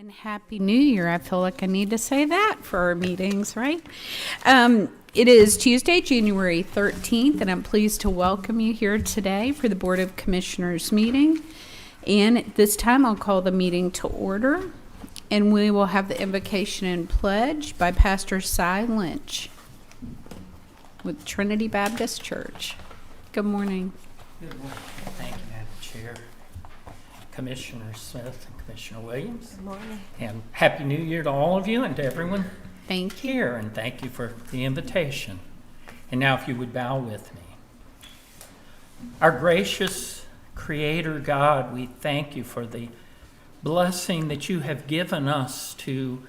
And Happy New Year. I feel like I need to say that for our meetings, right? It is Tuesday, January 13th, and I'm pleased to welcome you here today for the Board of Commissioners meeting. And at this time, I'll call the meeting to order, and we will have the invocation and pledge by Pastor Cy Lynch with Trinity Baptist Church. Good morning. Good morning. Thank you, Madam Chair. Commissioner Smith and Commissioner Williams. Good morning. And Happy New Year to all of you and to everyone Thank you. here. And thank you for the invitation. And now if you would bow with me. Our gracious Creator God, we thank you for the blessing that you have given us to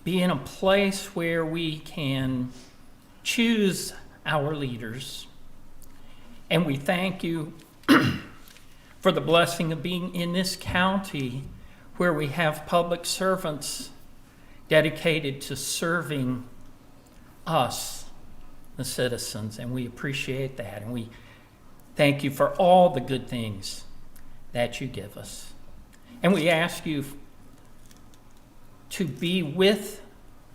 be in a place where we can choose our leaders. And we thank you for the blessing of being in this county where we have public servants dedicated to serving us, the citizens, and we appreciate that. And we thank you for all the good things that you give us. And we ask you to be with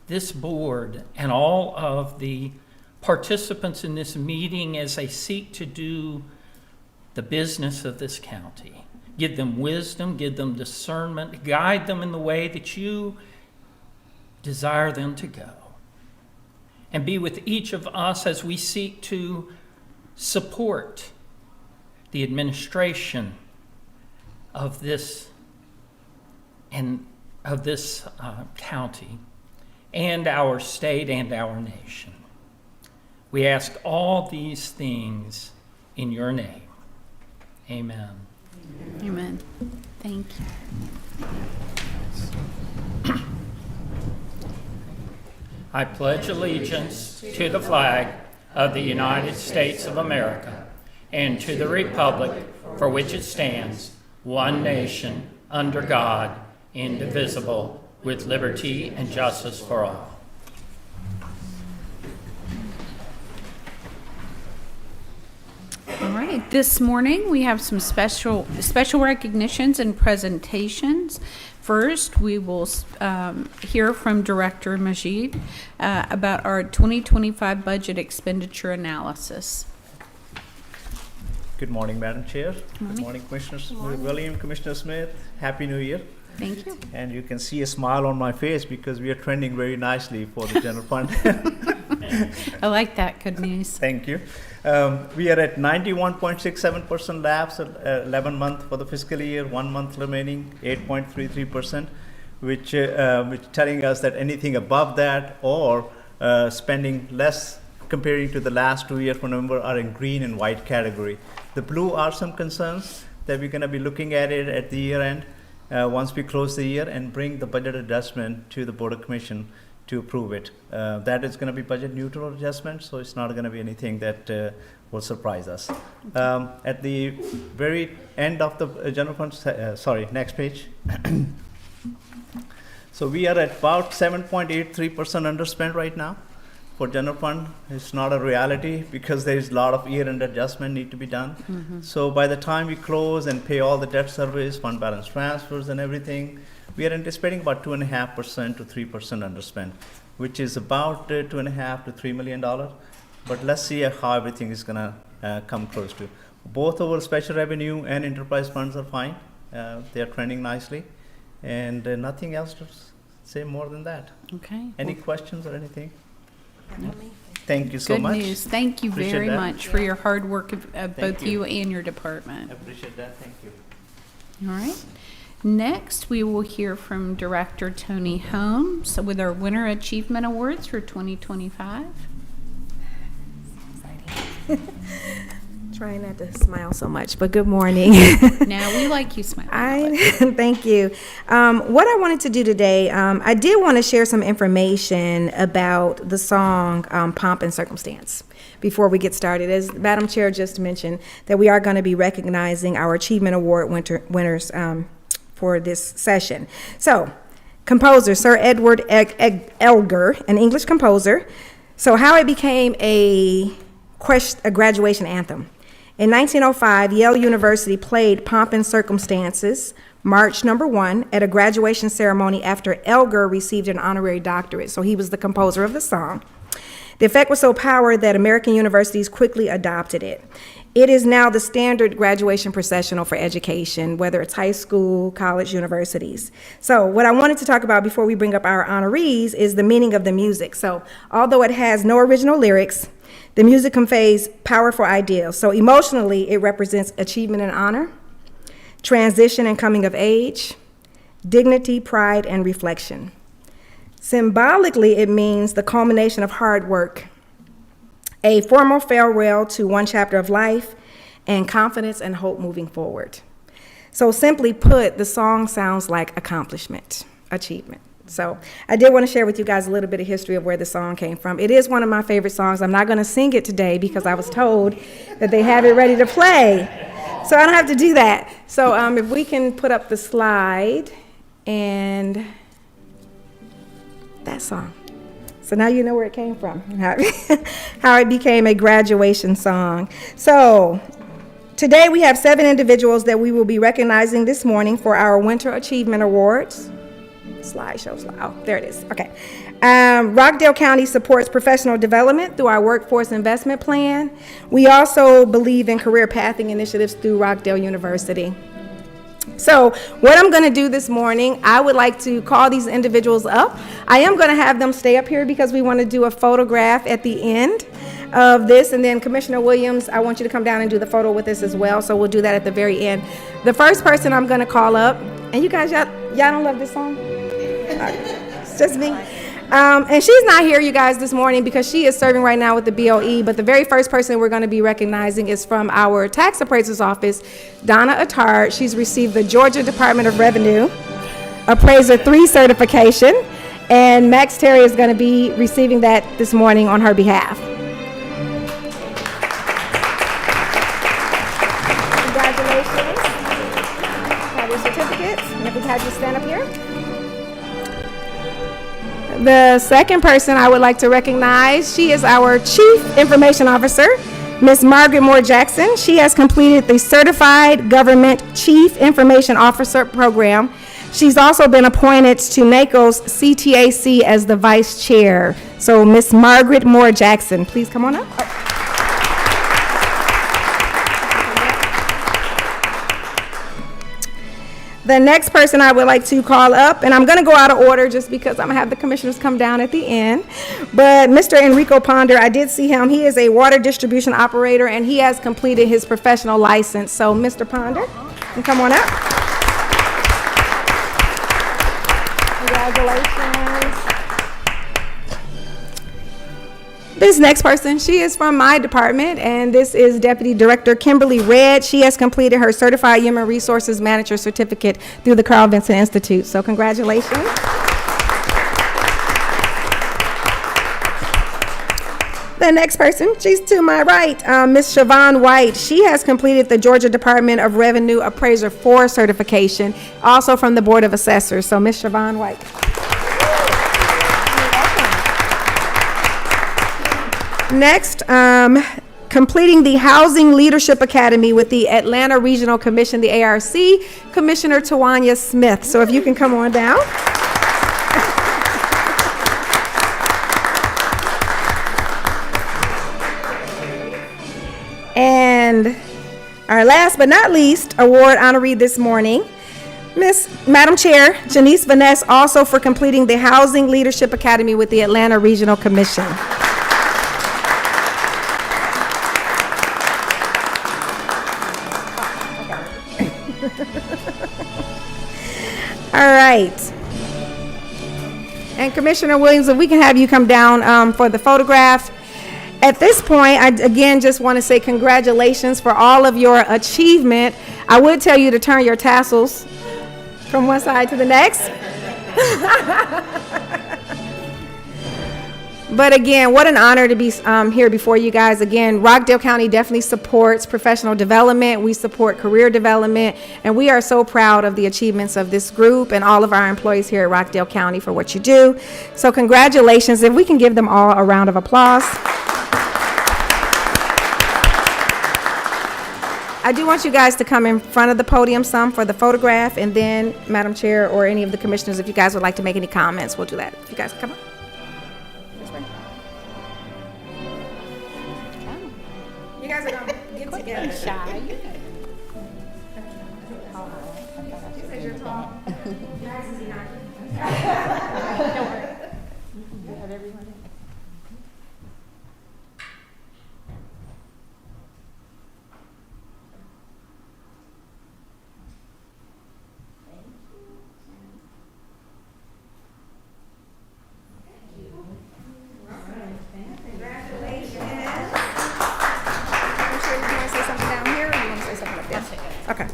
this board and all of the participants in this meeting as they seek to do the business of this county. Give them wisdom, give them discernment, guide them in the way that you desire them to go. And be with each of us as we seek to support the administration of this county and our state and our nation. We ask all these things in your name. Amen. Amen. Thank you. I pledge allegiance to the flag of the United States of America and to the republic for which it stands, one nation, under God, indivisible, with liberty and justice for all. All right, this morning we have some special recognitions and presentations. First, we will hear from Director Majid about our 2025 budget expenditure analysis. Good morning, Madam Chair. Good morning, Commissioner William, Commissioner Smith. Happy New Year. Thank you. And you can see a smile on my face because we are trending very nicely for the general fund. I like that. Good news. Thank you. We are at 91.67% lapse at 11 months for the fiscal year, 1 month remaining, 8.33%, which telling us that anything above that or spending less comparing to the last 2 years for November are in green and white category. The blue are some concerns that we're going to be looking at it at the year end once we close the year and bring the budget adjustment to the Board of Commission to approve it. That is going to be budget neutral adjustment, so it's not going to be anything that will surprise us. At the very end of the general fund, next page. So we are at about 7.83% underspent right now for general fund. It's not a reality because there is a lot of year-end adjustment need to be done. Mm-hmm. So by the time we close and pay all the debt service, fund balance transfers and everything, we are anticipating about 2.5% to 3% underspend, which is about $2.5 to $3 million. But let's see how everything is going to come close to. Both our special revenue and enterprise funds are fine. They are trending nicely. And nothing else to say more than that. Okay. Any questions or anything? No. Thank you so Good much. news. Thank you Appreciate very that. much for your hard work of both you. you and your department. I appreciate that. Thank you. All right. Next, we will hear from Director Tony Holmes with our Winter Achievement Awards for 2025. Trying not to smile so much, but good morning. Now, we like you smiling. Thank you. What I wanted to do today, I did want to share some information about the song Pomp and Circumstance before we get started. As Madam Chair just mentioned, that we are going to be recognizing our Achievement Award winners for this session. So, composer, Sir Edward Elgar, an English composer. So how it became a graduation anthem. In 1905, Yale University played Pomp and Circumstances March number 1, at a graduation ceremony after Elgar received an honorary doctorate. So he was the composer of the song. The effect was so powerful that American universities quickly adopted it. It is now the standard graduation processional for education, whether it's high school, college, universities. So what I wanted to talk about before we bring up our honorees is the meaning of the music. So although it has no original lyrics, the music conveys powerful ideals. So emotionally, it represents achievement and honor, transition and coming of age, dignity, pride, and reflection. Symbolically, it means the culmination of hard work, a formal farewell to one chapter of life, and confidence and hope moving forward. So simply put, the song sounds like accomplishment, achievement. So I did want to share with you guys a little bit of history of where the song came from. It is one of my favorite songs. I'm not going to sing it today because I was told that they have it ready to play. So I don't have to do that. So if we can put up the slide and that song. So now you know where it came from, how it became a graduation song. So today we have 7 individuals that we will be recognizing this morning for our Winter Achievement Awards. Oh, there it is. Okay. Rockdale County supports professional development through our workforce investment plan. We also believe in career pathing initiatives through Rockdale University. So what I'm going to do this morning, I would like to call these individuals up. I am going to have them stay up here because we want to do a photograph at the end of this. And then Commissioner Williams, I want you to come down and do the photo with us as well. So we'll do that at the very end. The first person I'm going to call up, and you guys, y'all don't love this song? It's just me. And she's not here, you guys, this morning because she is serving right now with the BOE, but the very first person we're going to be recognizing is from our tax appraiser's office, Donna Attard. She's received the Georgia Department of Revenue Appraiser 3 certification, and Max Terry is going to be receiving that this morning on her behalf. Congratulations. Have your certificates, and if we have you stand up here. The second person I would like to recognize, she is our Chief Information Officer, Ms. Margaret Moore Jackson. She has completed the Certified Government Chief Information Officer program. She's also been appointed to NACO's CTAC as the Vice Chair. So Ms. Margaret Moore Jackson, please come on up. The next person I would like to call up, and I'm going to go out of order just because I'm going to have the commissioners come down at the end, but Mr. Enrico Ponder, I did see him. He is a water distribution operator, and he has completed his professional license. So, Mr. Ponder, you can come on up. Congratulations. This next person, she is from my department, and this is Deputy Director Kimberly Redd. She has completed her Certified Human Resources Manager certificate through the Carl Vinson Institute. So congratulations. The next person, she's to my right, Ms. Siobhan White. She has completed the Georgia Department of Revenue Appraiser 4 certification, also from the Board of Assessors. So Ms. Siobhan White. Next, completing the Housing Leadership Academy with the Atlanta Regional Commission, the ARC, Commissioner Tawanya Smith. So if you can come on down. And our last but not least award honoree this morning, Madam Chair, Janice Vaness, also for completing the Housing Leadership Academy with the Atlanta Regional Commission. All right. And Commissioner Williams, if we can have you come down for the photograph. At this point, I again just want to say congratulations for all of your achievement. I would tell you to turn your tassels from one side to the next. But again, what an honor to be here before you guys. Again, Rockdale County definitely supports professional development. We support career development, and we are so proud of the achievements of this group and all of our employees here at Rockdale County for what you do. So congratulations. If we can give them all a round of applause. I do want you guys to come in front of the podium some for the photograph, and then, Madam Chair, or any of the commissioners, if you guys would like to make any comments, we'll do that. If you guys come up. This way. You guys are gonna get together. Shy. You said you're tall. Guys is not. Okay.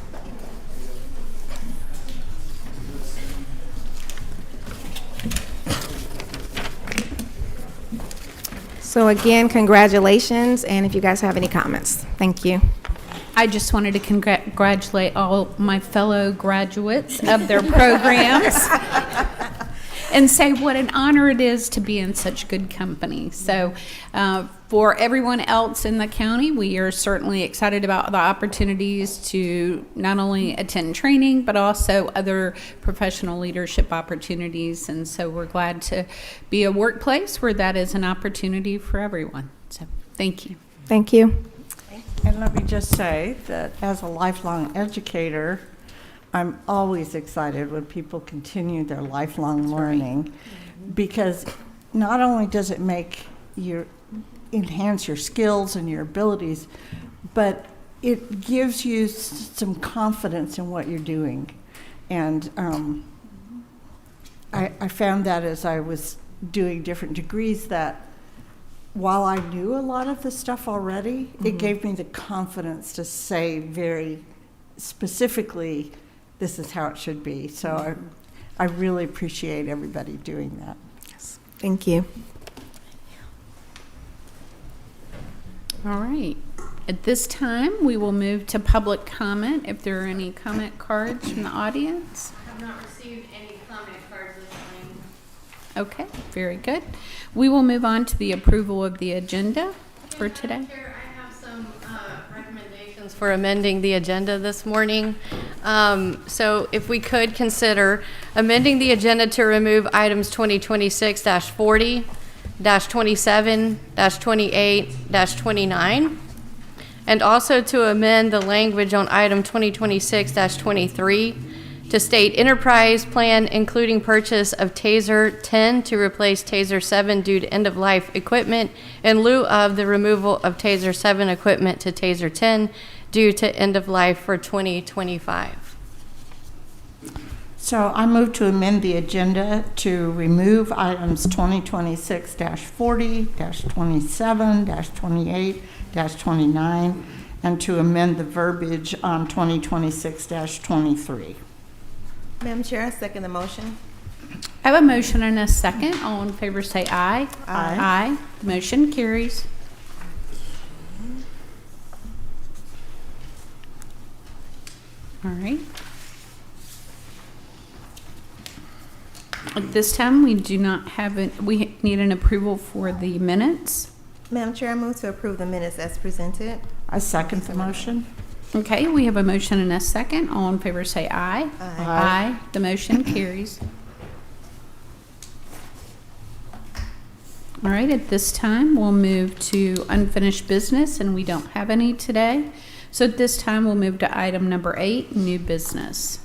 So again, congratulations, and if you guys have any comments, thank you. I just wanted to congratulate all my fellow graduates of their programs and say what an honor it is to be in such good company. So for everyone else in the county, we are certainly excited about the opportunities to not only attend training, but also other professional leadership opportunities. And so we're glad to be a workplace where that is an opportunity for everyone. So thank you. Thank you. And let me just say that as a lifelong educator, I'm always excited when people continue their lifelong learning, because not only does it make you enhance your skills and your abilities, but it gives you some confidence in what you're doing. And I found that as I was doing different degrees, that while I knew a lot of the stuff already, it gave me the confidence to say very specifically, this is how it should be. So I really appreciate everybody doing that. Yes. Thank you. All right. At this time, we will move to public comment. If there are any comment cards from the audience. I have not received any comment cards this morning. Okay, very good. We will move on to the approval of the agenda for today. Madam Chair, I have some recommendations for amending the agenda this morning. So if we could consider amending the agenda to remove items 2026-40, -27, -28, -29, and also to amend the language on item 2026-23 to state enterprise plan including purchase of Taser 10 to replace Taser 7 due to end-of-life equipment in lieu of the removal of Taser 7 equipment to Taser 10 due to end-of-life for 2025. So I move to amend the agenda to remove items 2026-40, -27, -28, -29, and to amend the verbiage on 2026-23. Madam Chair, I second the motion. I have a motion and a second. All in favor say aye. Aye. Aye. Motion carries. All right. At this time, we do not have we need an approval for the minutes. Madam Chair, I move to approve the minutes as presented. I second the motion. Okay, we have a motion and a second. All in favor say aye. Aye. Aye. The motion carries. All right, at this time, we'll move to unfinished business, and we don't have any today. So at this time, we'll move to item number 8, new business.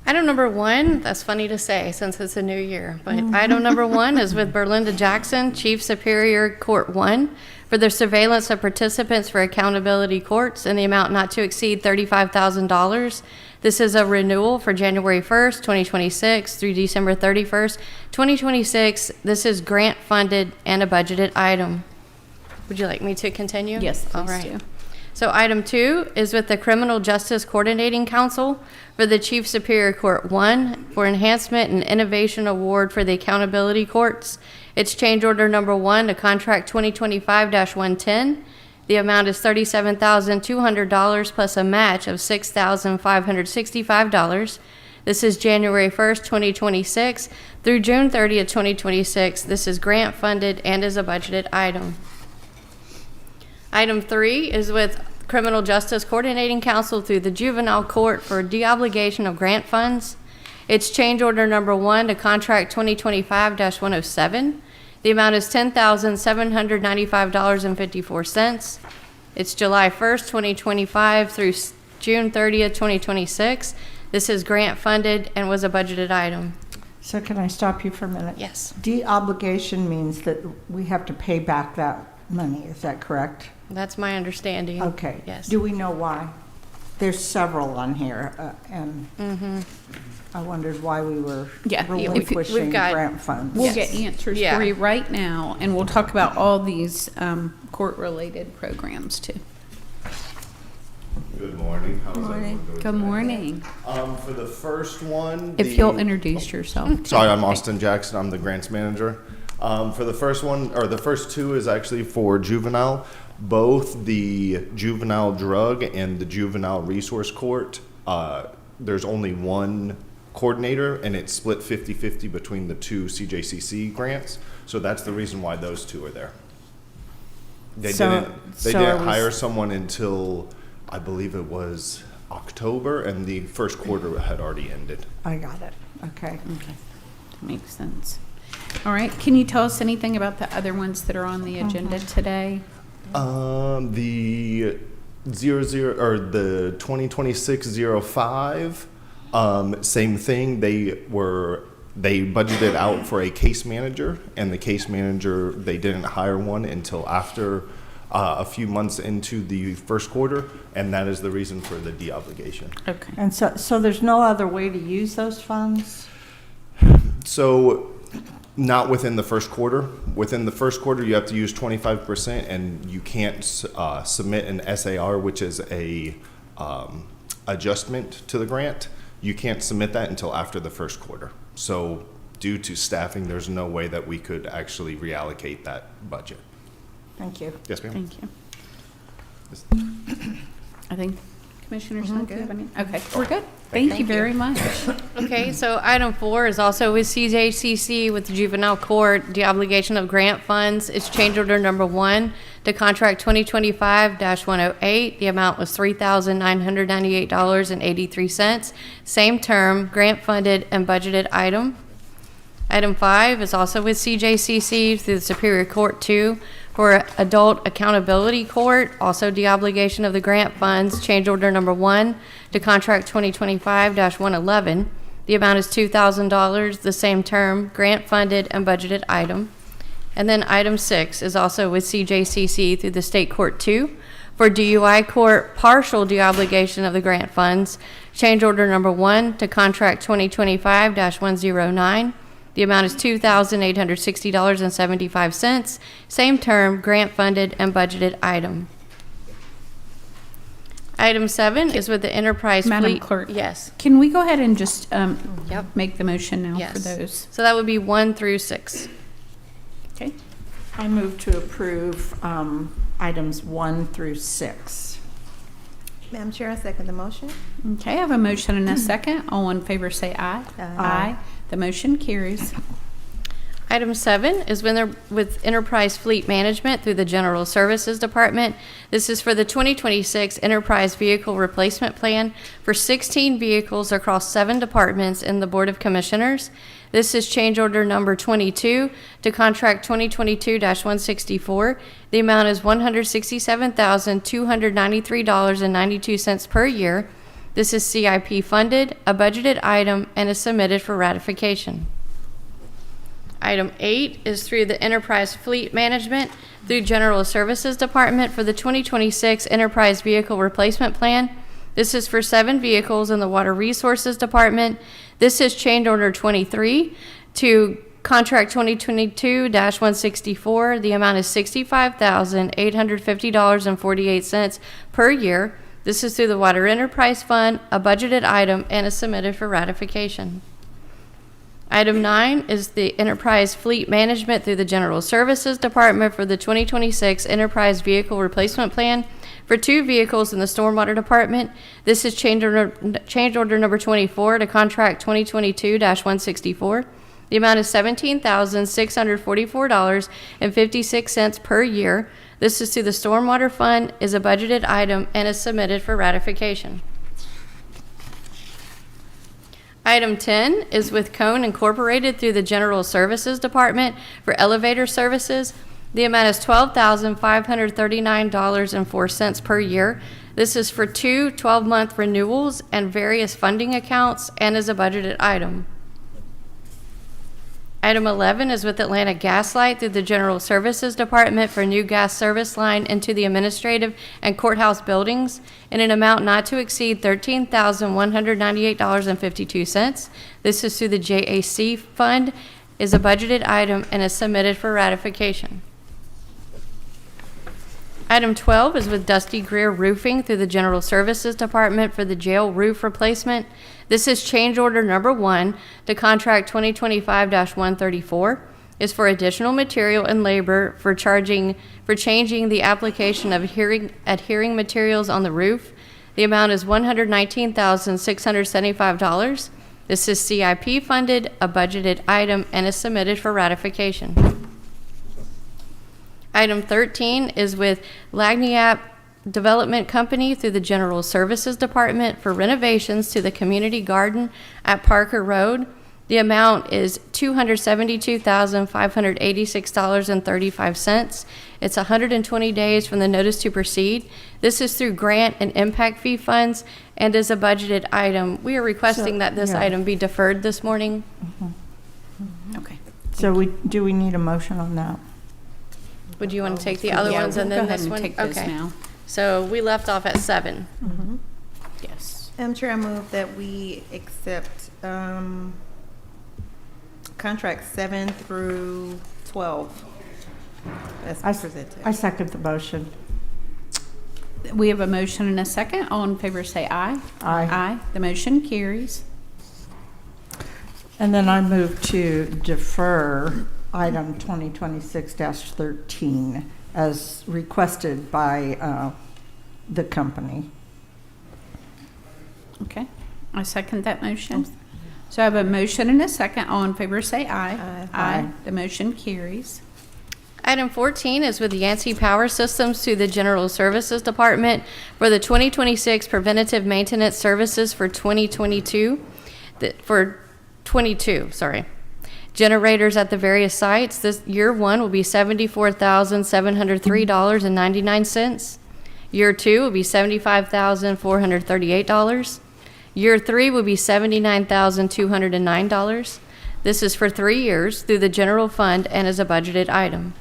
Item number 1, that's funny to say since it's a new year, but item number 1 is with Berlinda Jackson, Chief Superior Court 1, for the surveillance of participants for accountability courts in the amount not to exceed $35,000. This is a renewal for January 1st, 2026 through December 31st, 2026. This is grant funded and a budgeted item. Would you like me to continue? Yes, All please right. do. So item 2 is with the Criminal Justice Coordinating Council for the Chief Superior Court 1 for Enhancement and Innovation Award for the Accountability Courts. It's change order number 1 to contract 2025-110. The amount is $37,200 plus a match of $6,565. This is January 1st, 2026 through June 30th, 2026. This is grant funded and is a budgeted item. Item 3 is with Criminal Justice Coordinating Council through the Juvenile Court for deobligation of grant funds. It's change order number 1 to contract 2025-107. The amount is $10,795.54. It's July 1st, 2025 through June 30th, 2026. This is grant funded and was a budgeted item. So can I stop you for a minute? Yes. De-obligation means that we have to pay back that money, is that correct? That's my understanding. Okay. Yes. Do we know why? There's several on here, and I wondered why we were Yeah, relinquishing we've got- grant funds. We'll Yes. get answers Yeah. for you right now, and we'll talk about all these court-related programs too. Good morning. How's everyone doing Good today? morning. For the first one, If you'll introduce yourself. sorry, I'm Austin Jackson. I'm the grants manager. For the first one, or the first two, is actually for juvenile. Both the juvenile drug and the juvenile resource court. There's only one coordinator, and it's split 50-50 between the two CJCC grants. So that's the reason why those two are there. They So didn't are we- hire someone until, I believe it was October, and the first quarter had already ended. I got it, okay. Makes sense. All right, can you tell us anything about the other ones that are on the agenda today? The 2026-05, same thing. They budgeted out for a case manager, and the case manager, they didn't hire one until after a few months into the first quarter, and that is the reason for the de-obligation. Okay. And so there's no other way to use those funds? So, not within the first quarter. Within the first quarter, you have to use 25%, and you can't submit an SAR, which is a adjustment to the grant. You can't submit that until after the first quarter. So, due to staffing, there's no way that we could actually reallocate that budget. Thank you. Yes, ma'am. Thank you. I think Commissioner Smith, do you have any? Okay, we're good. Thank you very much. Okay, so item 4 is also with CJCC with the Juvenile Court, the obligation of grant funds. It's change order number 1 to contract 2025-108. The amount was $3,998.83. Same term, grant funded and budgeted item. Item 5 is also with CJCC through the Superior Court 2 for Adult Accountability Court, also de-obligation of the grant funds, change order number 1 to contract 2025-111. The amount is $2,000, the same term, grant funded and budgeted item. And then item 6 is also with CJCC through the State Court 2 for DUI Court, partial de-obligation of the grant funds, change order number 1 to contract 2025-109. The amount is $2,860.75. Same term, grant funded and budgeted item. Item 7 is with the Enterprise Madam Fleet. Clerk. Yes. Can we go ahead and just Yep. make the motion now for Yes. those? So that would be 1 through 6. Okay. I move to approve items 1 through 6. Madam Chair, I second the motion. Okay, I have a motion and a second. All in favor say aye. Aye. The motion carries. Item 7 is with Enterprise Fleet Management through the General Services Department. This is for the 2026 Enterprise Vehicle Replacement Plan for 16 vehicles across 7 departments in the Board of Commissioners. This is change order number 22 to contract 2022-164. The amount is $167,293.92 per year. This is CIP funded, a budgeted item, and is submitted for ratification. Item 8 is through the Enterprise Fleet Management through General Services Department for the 2026 Enterprise Vehicle Replacement Plan. This is for 7 vehicles in the Water Resources Department. This is change order 23 to contract 2022-164. The amount is $65,850.48 per year. This is through the Water Enterprise Fund, a budgeted item, and is submitted for ratification. Item 9 is the Enterprise Fleet Management through the General Services Department for the 2026 Enterprise Vehicle Replacement Plan for 2 vehicles in the Stormwater Department. This is change order number 24 to contract 2022-164. The amount is $17,644.56 per year. This is through the Stormwater Fund, is a budgeted item, and is submitted for ratification. Item 10 is with Cone Incorporated through the General Services Department for elevator services. The amount is $12,539.04 per year. This is for 2 12-month renewals and various funding accounts and is a budgeted item. Item 11 is with Atlanta Gas Light through the General Services Department for new gas service line into the administrative and courthouse buildings in an amount not to exceed $13,198.52. This is through the JAC fund, is a budgeted item, and is submitted for ratification. Item 12 is with Dusty Greer Roofing through the General Services Department for the jail roof replacement. This is change order number 1 to contract 2025-134. Is for additional material and labor for changing the application of adhering materials on the roof. The amount is $119,675. This is CIP funded, a budgeted item, and is submitted for ratification. Item 13 is with Lagniappe Development Company through the General Services Department for renovations to the community garden at Parker Road. The amount is $272,586.35. It's 120 days from the notice to proceed. This is through grant and impact fee funds and is a budgeted item. We are requesting that this item be deferred this morning. Okay. So do we need a motion on that? Would you want to take the other ones and then this one? Go ahead and take those now. So we left off at 7. Yes. Madam Chair, I move that we accept contracts 7 through 12 as presented. I second the motion. We have a motion and a second. All in favor say aye. Aye. Aye. The motion carries. And then I move to defer item 2026-13 as requested by the company. Okay. I second that motion. So I have a motion and a second. All in favor say aye. Aye. Aye. The motion carries. Item 14 is with Yancey Power Systems through the General Services Department for the 2026 preventative maintenance services for 2022. Generators at the various sites. This year 1 will be $74,703.99. Year 2 will be $75,438. Year 3 will be $79,209. This is for 3 years through the general fund and is a budgeted item.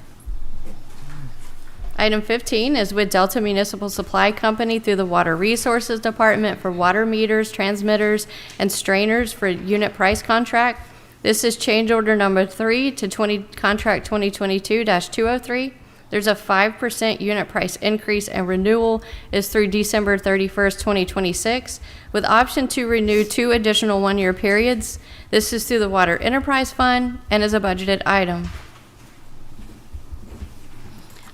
Item 15 is with Delta Municipal Supply Company through the Water Resources Department for water meters, transmitters, and strainers for unit price contract. This is change order number 3 to contract 2022-203. There's a 5% unit price increase, and renewal is through December 31st, 2026, with option to renew 2 additional 1-year periods. This is through the Water Enterprise Fund and is a budgeted item.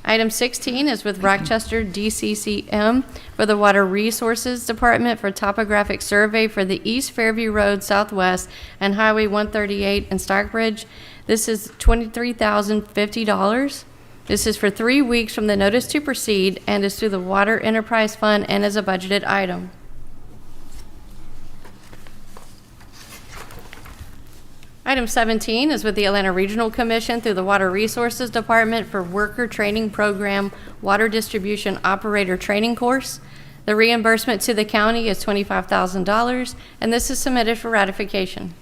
Item 16 is with Rochester DCCM for the Water Resources Department for topographic survey for the East Fairview Road Southwest and Highway 138 in Stockbridge. This is $23,050. This is for 3 weeks from the notice to proceed and is through the Water Enterprise Fund and is a budgeted item. Item 17 is with the Atlanta Regional Commission through the Water Resources Department for Worker Training Program Water Distribution Operator Training Course. The reimbursement to the county is $25,000, and this is submitted for ratification.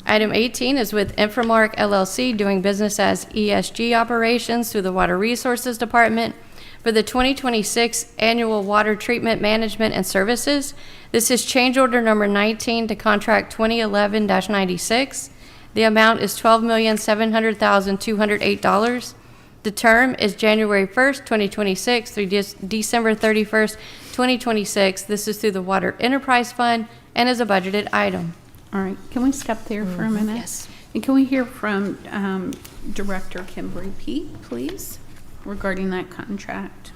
Item 18 is with Infomark LLC doing business as ESG operations through the Water Resources Department for the 2026 Annual Water Treatment Management and Services. This is change order number 19 to contract 2011-96. The amount is $12,700,208. The term is January 1st, 2026 through December 31st, 2026. This is through the Water Enterprise Fund and is a budgeted item. All right. Can we stop there for a minute? Yes. And can we hear from Director Kimberly Peete, please, regarding that contract?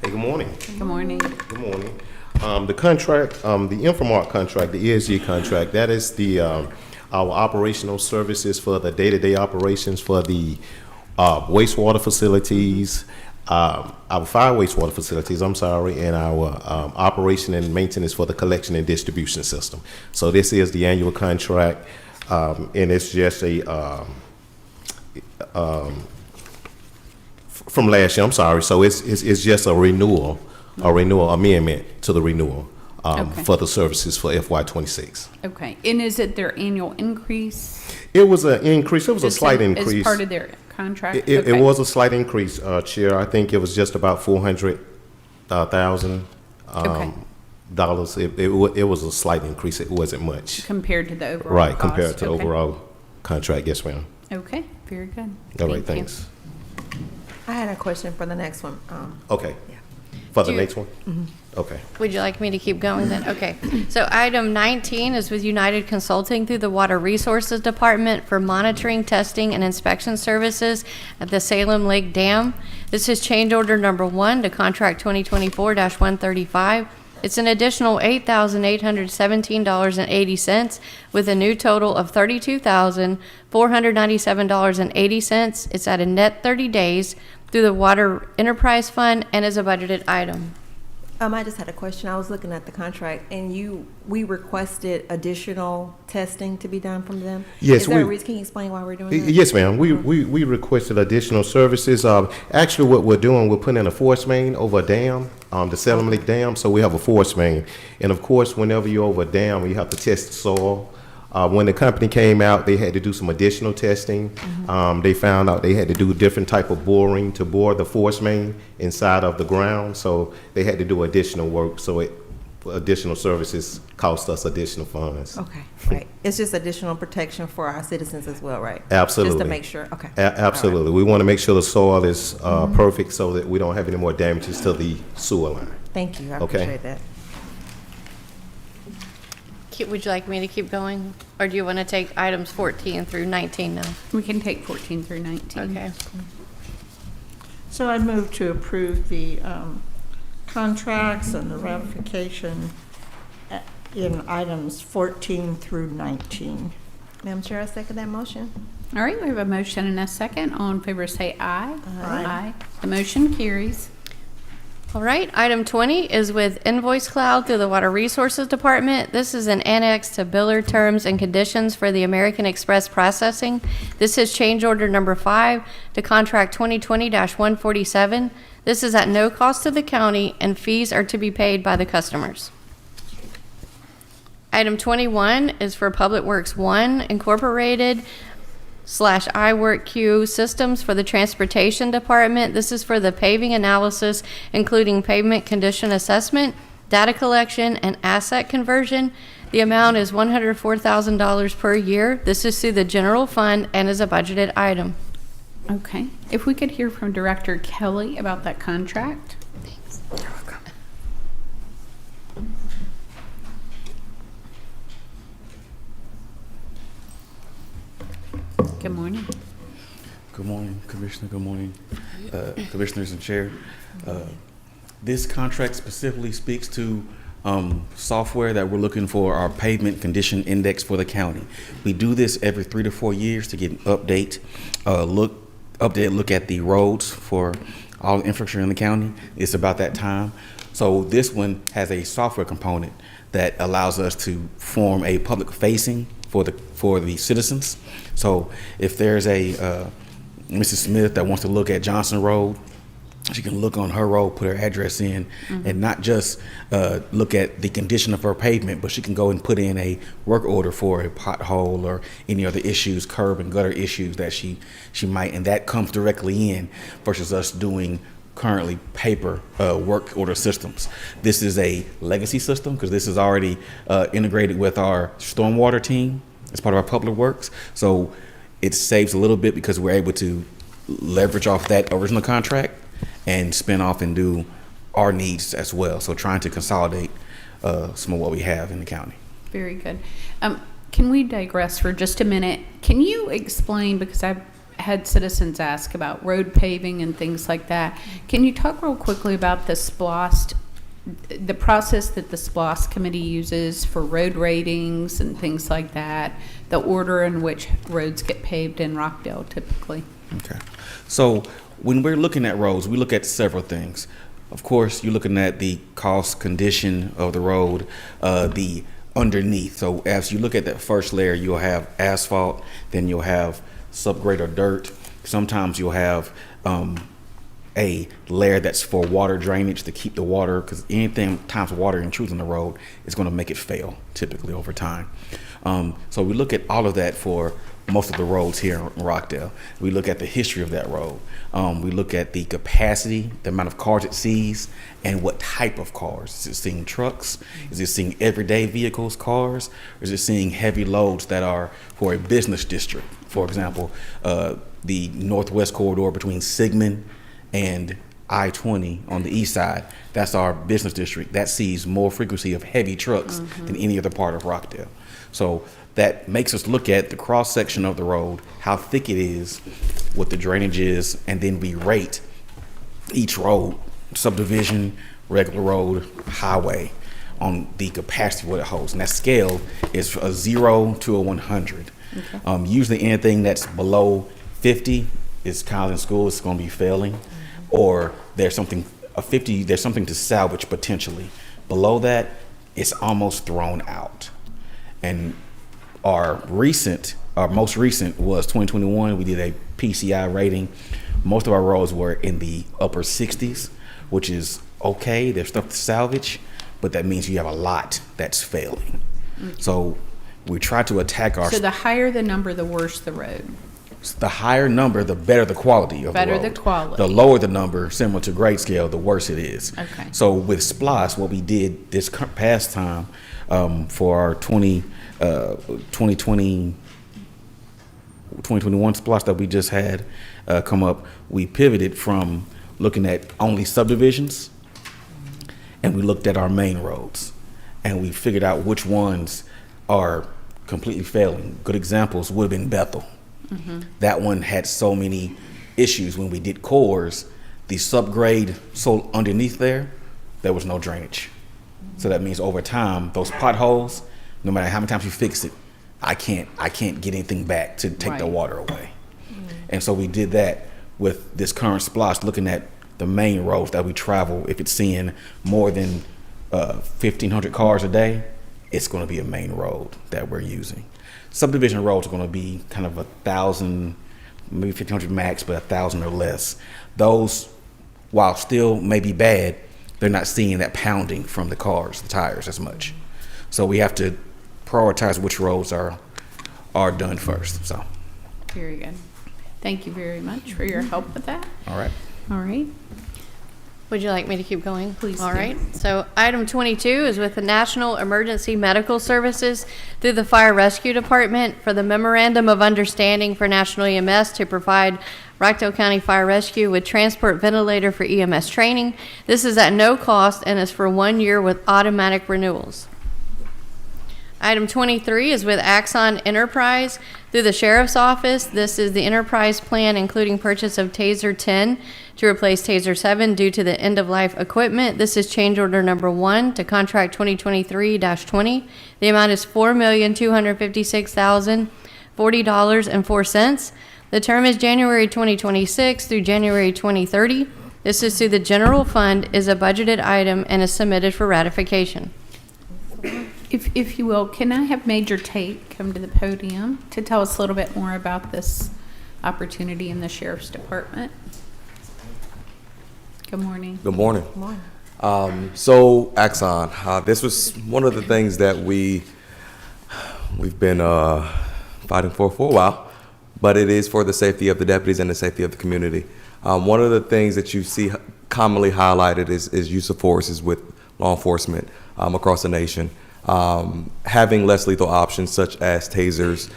Hey, good morning. Good morning. Good morning. The contract, the Infomark contract, the ESG contract, that is the our operational services for the day-to-day operations for the wastewater facilities, our 5 wastewater facilities, I'm sorry, and our operation and maintenance for the collection and distribution system. So this is the annual contract, and it's just a from last year. I'm sorry. So it's just a renewal amendment to the renewal Okay. for the services for FY26. Okay, and is it their annual increase? It was an increase. It was a slight As increase. part of their contract? It Okay. was a slight increase, Chair. I think it was just about $400,000 Okay. dollars. It was a slight increase. It wasn't much, Compared to the overall right? cost. Compared to Okay. overall contract. Yes, ma'am. Okay, very good. All right. Thank you. Thanks. I had a question for the next one. Okay. Yeah. For the Do- next one. Okay. Would you like me to keep going then? Okay. So item 19 is with United Consulting through the Water Resources Department for monitoring, testing, and inspection services at the Salem Lake Dam. This is change order number 1 to contract 2024-135. It's an additional $8,817.80 with a new total of $32,497.80. It's at a net 30 days through the Water Enterprise Fund and is a budgeted item. I just had a question. I was looking at the contract, and we requested additional testing to be done from them. Yes, Is there a we- reason? Can you explain why we're doing that? Yes, ma'am. We requested additional services. Actually, what we're doing, we're putting in a force main over a dam, the Salem Lake Dam. So we have a force main, and of course, whenever you're over a dam, you have to test the soil. When the company came out, they had to do some additional testing. They found out they had to do a different type of boring to bore the force main inside of the ground. So they had to do additional work. So additional services cost us additional funds. Okay, right. It's just additional protection for our citizens as well, right? Absolutely. Just to make sure, okay. Absolutely. We want to make sure the soil is perfect so that we don't have any more damages to the sewer line. Thank you, I Okay. appreciate that. Would you like me to keep going? Or do you want to take items 14 through 19 now? We can take 14 through 19. Okay. So I'd move to approve the contracts and the ratification in items 14 through 19. Madam Chair, I second that motion. All right, we have a motion and a second. All in favor say aye. Aye. The motion carries. All right, item 20 is with Invoice Cloud through the Water Resources Department. This is an annex to biller terms and conditions for the American Express processing. This is change order number 5 to contract 2020-147. This is at no cost to the county, and fees are to be paid by the customers. Item 21 is for Public Works 1 Incorporated / iWorkQ Systems for the Transportation Department. This is for the paving analysis, including pavement condition assessment, data collection, and asset conversion. The amount is $104,000 per year. This is through the general fund and is a budgeted item. Okay. If we could hear from Director Kelly about that contract. Good morning. Good morning, Commissioner. Good morning, Commissioners and Chair. This contract specifically speaks to software that we're looking for our pavement condition index for the county. We do this every 3 to 4 years to get an update look at the roads for all the infrastructure in the county. It's about that time. So this one has a software component that allows us to form a public facing for the citizens. So if there's a Mrs. Smith that wants to look at Johnson Road, she can look on her road, put her address in, and not just look at the condition of her pavement, but she can go and put in a work order for a pothole or any other issues, curb and gutter issues that she might, and that comes directly in versus us doing currently paper work order systems. This is a legacy system because this is already integrated with our stormwater team as part of our public works. So it saves a little bit because we're able to leverage off that original contract and spin off and do our needs as well. So trying to consolidate some of what we have in the county. Very good. Can we digress for just a minute? Can you explain, because I've had citizens ask about road paving and things like that. Can you talk real quickly about the SPLOST the process that the SPLOST committee uses for road ratings and things like that, the order in which roads get paved in Rockdale typically. Okay. So when we're looking at roads, we look at several things. Of course, you're looking at the cost condition of the road, the underneath. So as you look at that first layer, you'll have asphalt, then you'll have subgrade or dirt. Sometimes you'll have a layer that's for water drainage to keep the water, because anything times water intrudes on the road is going to make it fail typically over time. So we look at all of that for most of the roads here in Rockdale. We look at the history of that road. We look at the capacity, the amount of cars it sees, and what type of cars. Is it seeing trucks? Is it seeing everyday vehicles, cars? Or is it seeing heavy loads that are for a business district? For example, the northwest corridor between Sigmund and I-20 on the east side, that's our business district. That sees more frequency of heavy trucks than any other part of Rockdale. So that makes us look at the cross section of the road, how thick it is, what the drainage is, and then we rate each road, subdivision, regular road, highway, on the capacity of what it holds. And that scale is a 0 to a 100. Okay. Usually anything that's below 50 is kind of in school, it's going to be failing. Or there's something, a 50, there's something to salvage potentially. Below that, it's almost thrown out. And our most recent was 2021. We did a PCI rating. Most of our roads were in the upper 60s, which is okay. There's stuff to salvage, but that means you have a lot that's failing. So we try to attack our... So the higher the number, the worse the road. The higher number, the better the quality of the road. Better the quality. The lower the number, similar to grade scale, the worse it is. Okay. So with SPLOST, what we did this past time for our 2021 SPLOST that we just had come up, we pivoted from looking at only subdivisions, and we looked at our main roads, and we figured out which ones are completely failing. Good examples would have been Bethel. That one had so many issues when we did cores. The subgrade, so underneath there was no drainage. So that means over time, those potholes, no matter how many times you fix it, I can't get anything back to take the water away. And so we did that with this current SPLOST, looking at the main roads that we travel. If it's seeing more than 1,500 cars a day, it's going to be a main road that we're using. Subdivision roads are going to be kind of 1,000, maybe 1,500 max, but 1,000 or less. Those, while still maybe bad, they're not seeing that pounding from the cars, the tires as much. So we have to prioritize which roads are done first. So. Very good. Thank you very much for your help with that. All right. All right. Would you like me to keep going? Please All do. right. So item 22 is with the National Emergency Medical Services through the Fire Rescue Department for the Memorandum of Understanding for National EMS to provide Rockdale County Fire Rescue with transport ventilator for EMS training. This is at no cost and is for 1 year with automatic renewals. Item 23 is with Axon Enterprise through the Sheriff's Office. This is the enterprise plan including purchase of Taser 10 to replace Taser 7 due to the end-of-life equipment. This is change order number 1 to contract 2023-20. The amount is $4,256,040.04. The term is January 2026 through January 2030. This is through the general fund, is a budgeted item, and is submitted for ratification. If you will, can I have Major Tate come to the podium to tell us a little bit more about this opportunity in the Sheriff's Department? Good morning. Good morning. So Axon, this was one of the things that we've been fighting for a while, but it is for the safety of the deputies and the safety of the community. One of the things that you see commonly highlighted is use of force with law enforcement across the nation. Having less lethal options such as tasers,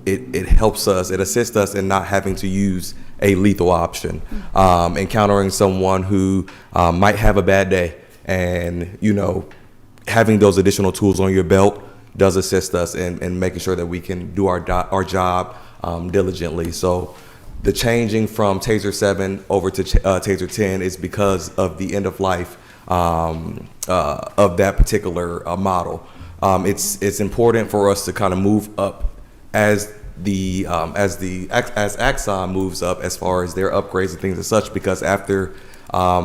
it helps us, it assists us in not having to use a lethal option. Encountering someone who might have a bad day, and having those additional tools on your belt does assist us in making sure that we can do our job diligently. So the changing from Taser 7 over to Taser 10 is because of the end of life of that particular model. It's important for us to kind of move up as Axon moves up as far as their upgrades and things as such, because after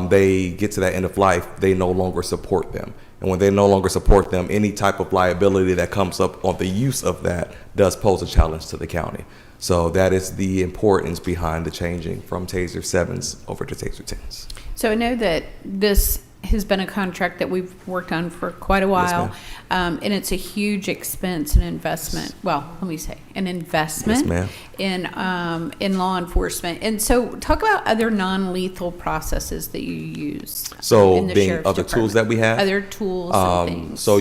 they get to that end of life, they no longer support them. And when they no longer support them, any type of liability that comes up on the use of that does pose a challenge to the county. So that is the importance behind the changing from Taser 7s over to Taser 10s. So I know that this has been a contract that we've worked on for quite a while, and it's a huge expense and investment. Well, let me say an investment in law enforcement. And so, talk about other non-lethal processes that you use. So, in the being Sheriff's other tools that we have, other tools and things. So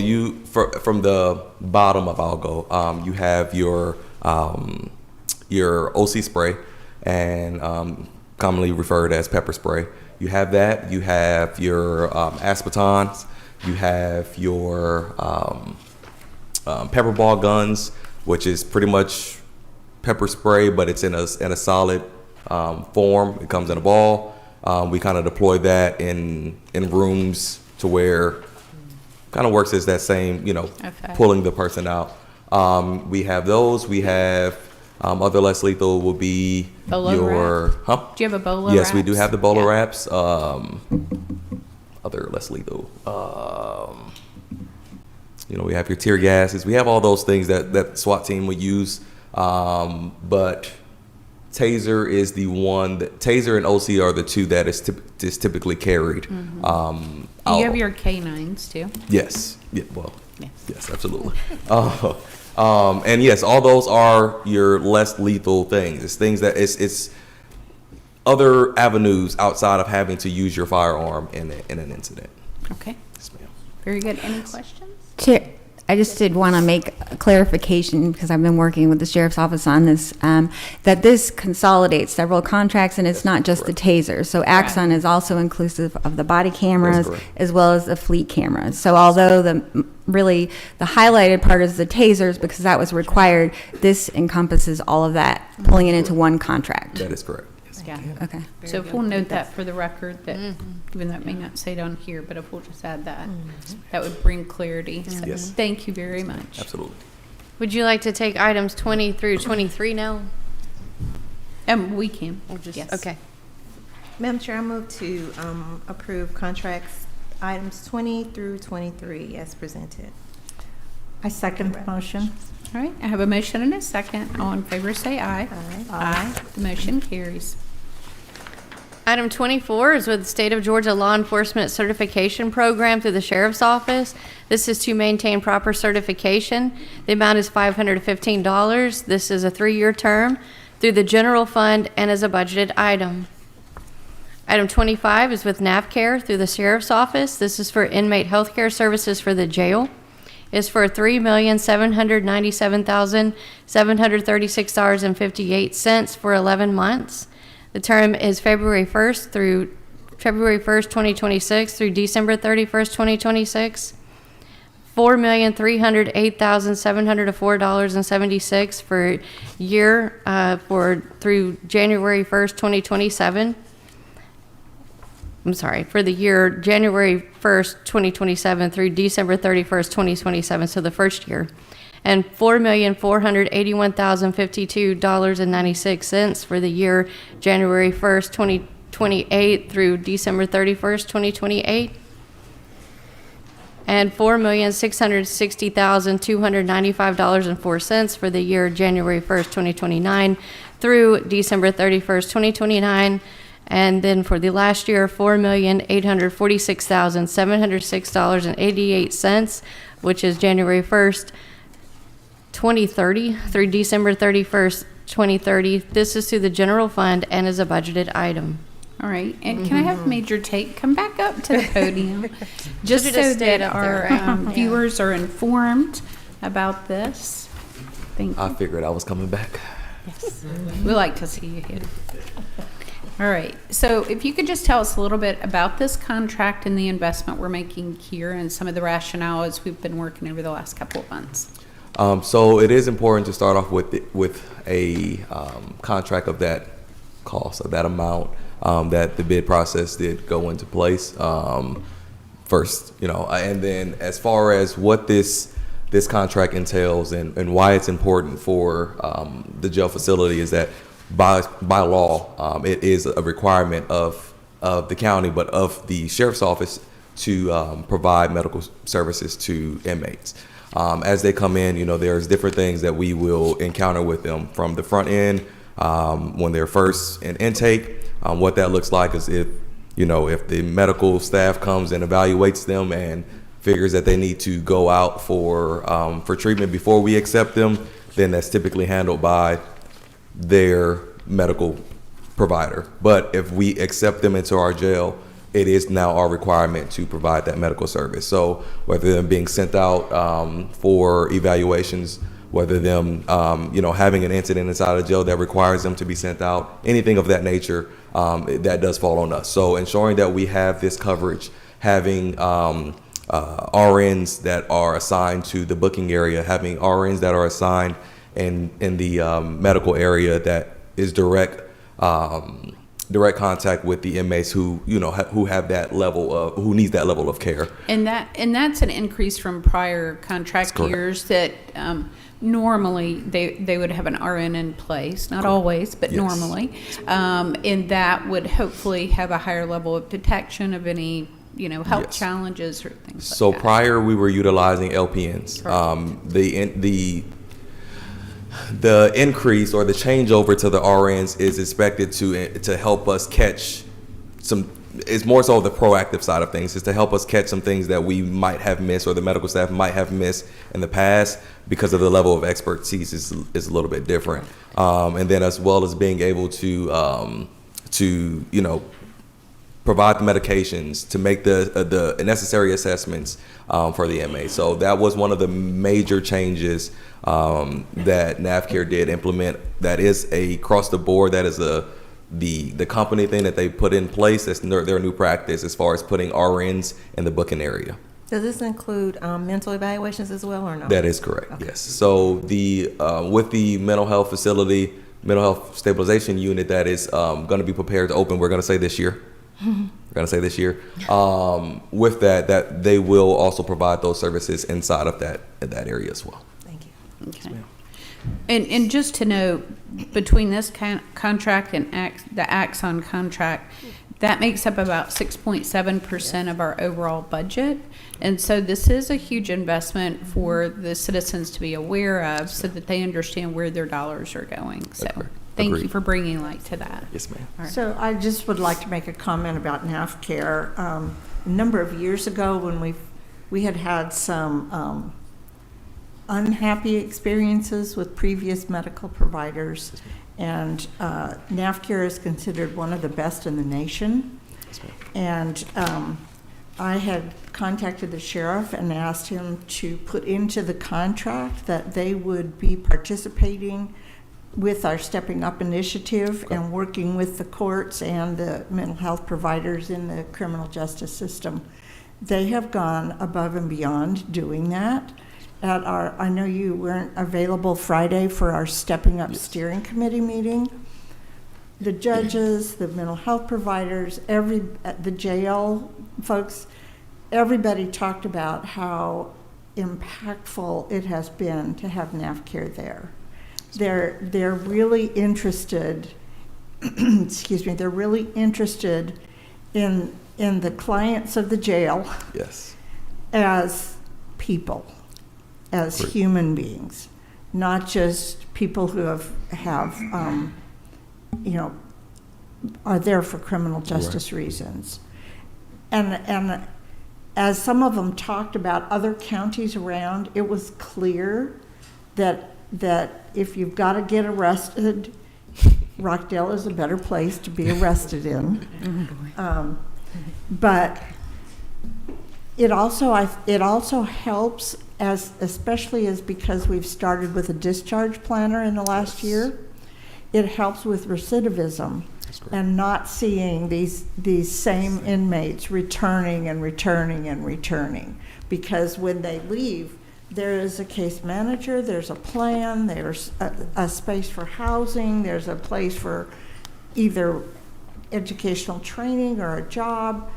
from the bottom up, I'll go. You have your OC spray, and commonly referred as pepper spray. You have that. You have your aspatons. You have your pepper ball guns, which is pretty much pepper spray, but it's in a solid form. It comes in a ball. We kind of deploy that in rooms to where kind of works as that same, pulling the person out. We have those. We have other less lethal will be Bolo your, wrap? Do you have a bolo Yes, wraps? we do have the bolo wraps. Other less lethal. We have your tear gases. We have all those things that SWAT team would use. But Taser is the one Taser and OC are the two that is typically carried. Mm-hmm. You have your K9s too? Yes. Yeah, well, yes, absolutely. And yes, all those are your less lethal things. It's things that it's other avenues outside of having to use your firearm in an incident. Okay. Yes, ma'am. Very good. Any questions? Chair, I just did want to make a clarification because I've been working with the sheriff's office on this, that this consolidates several contracts and it's not just the taser. So Axon is also inclusive of the body cameras as well as the fleet cameras. So although the highlighted part is the tasers because that was required, this encompasses all of that, pulling it into one contract. That is correct. Yeah. Okay. So if we'll note that for the record, that even though it may not say it on here, but if we'll just add that, that would bring clarity. So Yes. Thank you very much. Absolutely. Would you like to take items 20 through 23 now? We can. Yes. Okay. Madam Chair, I move to approve contracts items 20 through 23 as presented. I second the motion. All right. I have a motion and a second. All in favor say aye. Aye. The motion carries. Item 24 is with the State of Georgia Law Enforcement Certification Program through the Sheriff's Office. This is to maintain proper certification. The amount is $515. This is a 3-year term through the general fund and is a budgeted item. Item 25 is with NAVCare through the Sheriff's Office. This is for inmate health care services for the jail. It's for $3,797,736.58 for 11 months. The term is February 1st, 2026 through December 31st, 2026. $4,308,704.76 for year through January 1st, 2027. I'm sorry, for the year January 1st, 2027 through December 31st, 2027, so the first year. And $4,481,052.96 for the year January 1st, 2028 through December 31st, 2028. And $4,660,295.04 for the year January 1st, 2029 through December 31st, 2029. And then for the last year, $4,846,706.88, which is January 1st, 2030 through December 31st, 2030. This is through the general fund and is a budgeted item. All right. And can I have Major Tate come back up to the podium just Should've so just stayed that up our there. viewers are informed about this? Thank you. I figured I was coming back. Yes. We like to see you here. All right. So if you could just tell us a little bit about this contract and the investment we're making here and some of the rationale as we've been working over the last couple of months. So it is important to start off with a contract of that cost, of that amount, that the bid process did go into place. first, and then as far as what this contract entails and why it's important for the jail facility is that by law, it is a requirement of the county, but of the sheriff's office to provide medical services to inmates. As they come in, there's different things that we will encounter with them from the front end when they're first in intake. What that looks like is if the medical staff comes and evaluates them and figures that they need to go out for treatment before we accept them, then that's typically handled by their medical provider. But if we accept them into our jail, it is now our requirement to provide that medical service. So whether them being sent out for evaluations, whether them having an incident inside of jail that requires them to be sent out, anything of that nature, that does fall on us. So ensuring that we have this coverage, having RNs that are assigned to the booking area, having RNs that are assigned in the medical area that is direct contact with the inmates who have that level of, who needs that level of care. And that's an increase from prior contract years that normally they would have an RN in place, not always, but normally, and that would hopefully have a higher level of detection of any health challenges or things like that. So prior we were utilizing LPNs. The increase or the changeover to the RNs is expected to help us catch some. It's more so the proactive side of things, is to help us catch some things that we might have missed or the medical staff might have missed in the past, because of the level of expertise is a little bit different. And then as well as being able to provide the medications, to make the necessary assessments for the inmates. So that was one of the major changes that NAVCare did implement. That is across the board. That is the company thing that they put in place. That's their new practice as far as putting RNs in the booking area. Does this include mental evaluations as well, or no? That is correct. Okay. Yes. So with the mental health facility, mental health stabilization unit that is going to be prepared to open, we're going to say this year. We're going to say this year. With that they will also provide those services inside of that area as well. Thank you. Okay. And just to note, between this contract and the Axon contract, that makes up about 6.7% of our overall budget. And so this is a huge investment for the citizens to be aware of, so that they understand where their dollars are going. So thank you for bringing light to that. Yes, ma'am. Right. So I just would like to make a comment about NAVCare. A number of years ago, when we had some unhappy experiences with previous medical providers, and NAVCare is considered one of the best in the nation. And I had contacted the sheriff and asked him to put into the contract that they would be participating with our Stepping Up initiative and working with the courts and the mental health providers in the criminal justice system. They have gone above and beyond doing that. I know you weren't available Friday for our Stepping Up steering committee meeting. The judges, the mental health providers, the jail folks, everybody talked about how impactful it has been to have NAVCare there. They're really interested, excuse me, they're really interested in the clients of the jail. Yes. As people, as human beings, not just people who are there for criminal justice reasons. And as some of them talked about other counties around, it was clear that if you've got to get arrested, Rockdale is a better place to be arrested in. But it also helps, especially as because we've started with a discharge planner in the last year. It helps with recidivism and not seeing these same inmates returning and returning and returning. Because when they leave, there is a case manager, there's a plan, there's a space for housing, there's a place for either educational training or a job.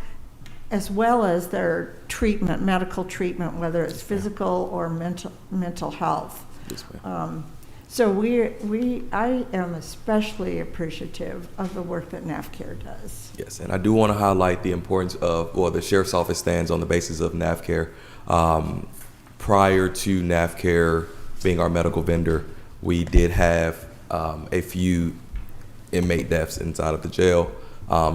as well as their treatment, medical treatment, whether it's physical or mental health. Yes, ma'am. So I am especially appreciative of the work that NAFCARE does. Yes, and I do want to highlight the importance of, well, the Sheriff's Office stands on the basis of NAFCARE. Prior to NAFCARE being our medical vendor, we did have a few inmate deaths inside of the jail,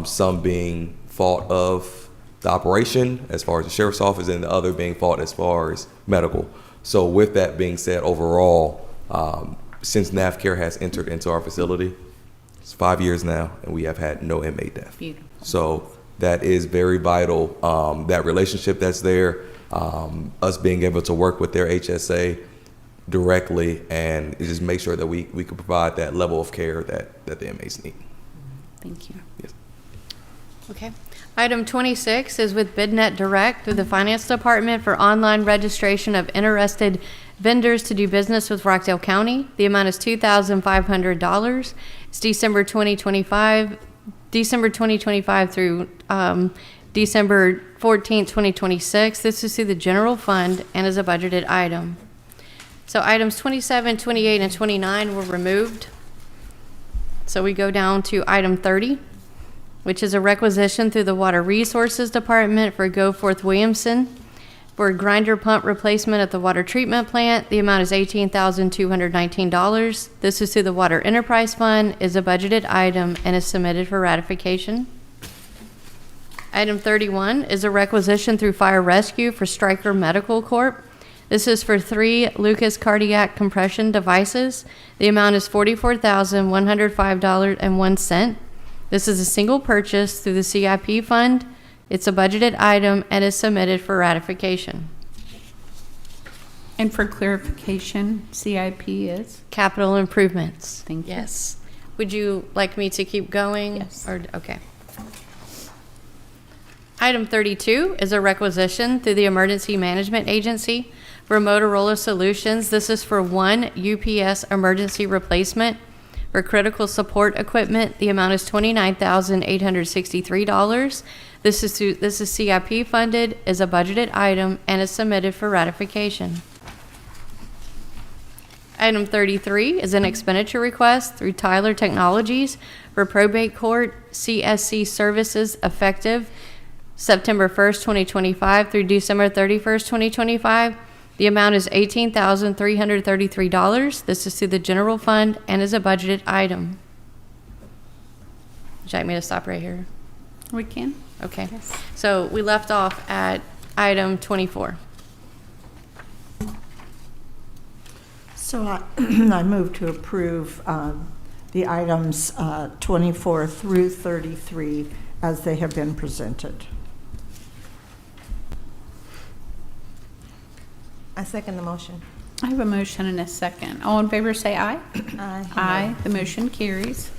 some being fault of the operation as far as the Sheriff's Office, and the other being fault as far as medical. So with that being said, overall, since NAFCARE has entered into our facility, it's 5 years now, and we have had no inmate death. Beautiful. So that is very vital. That relationship that's there, us being able to work with their HSA directly and just make sure that we can provide that level of care that the inmates need. Thank you. Yes. Okay. Item 26 is with BidNet Direct through the Finance Department for online registration of interested vendors to do business with Rockdale County. The amount is $2,500. It's December 2025 through December 14, 2026. This is through the general fund and is a budgeted item. So items 27, 28, and 29 were removed. So we go down to item 30, which is a requisition through the Water Resources Department for Goforth Williamson for a grinder pump replacement at the water treatment plant. The amount is $18,219. This is through the Water Enterprise Fund, is a budgeted item, and is submitted for ratification. Item 31 is a requisition through Fire Rescue for Stryker Medical Corp. This is for 3 Lucas cardiac compression devices. The amount is $44,105.01. This is a single purchase through the CIP fund. It's a budgeted item and is submitted for ratification. And for clarification, CIP is? Capital improvements. Thank you. Yes. Would you like me to keep going? Yes. Okay. Item 32 is a requisition through the Emergency Management Agency for Motorola Solutions. This is for 1 UPS emergency replacement for critical support equipment. The amount is $29,863. This is CIP funded, is a budgeted item, and is submitted for ratification. Item 33 is an expenditure request through Tyler Technologies for probate court CSC services effective September 1st, 2025 through December 31st, 2025. The amount is $18,333. This is through the general fund and is a budgeted item. Would you like me to stop right here? We can. Okay. Yes. So we left off at item 24. So I move to approve the items 24 through 33 as they have been presented. I second the motion. I have a motion and a second. All in favor say aye. Aye. Aye. The motion carries.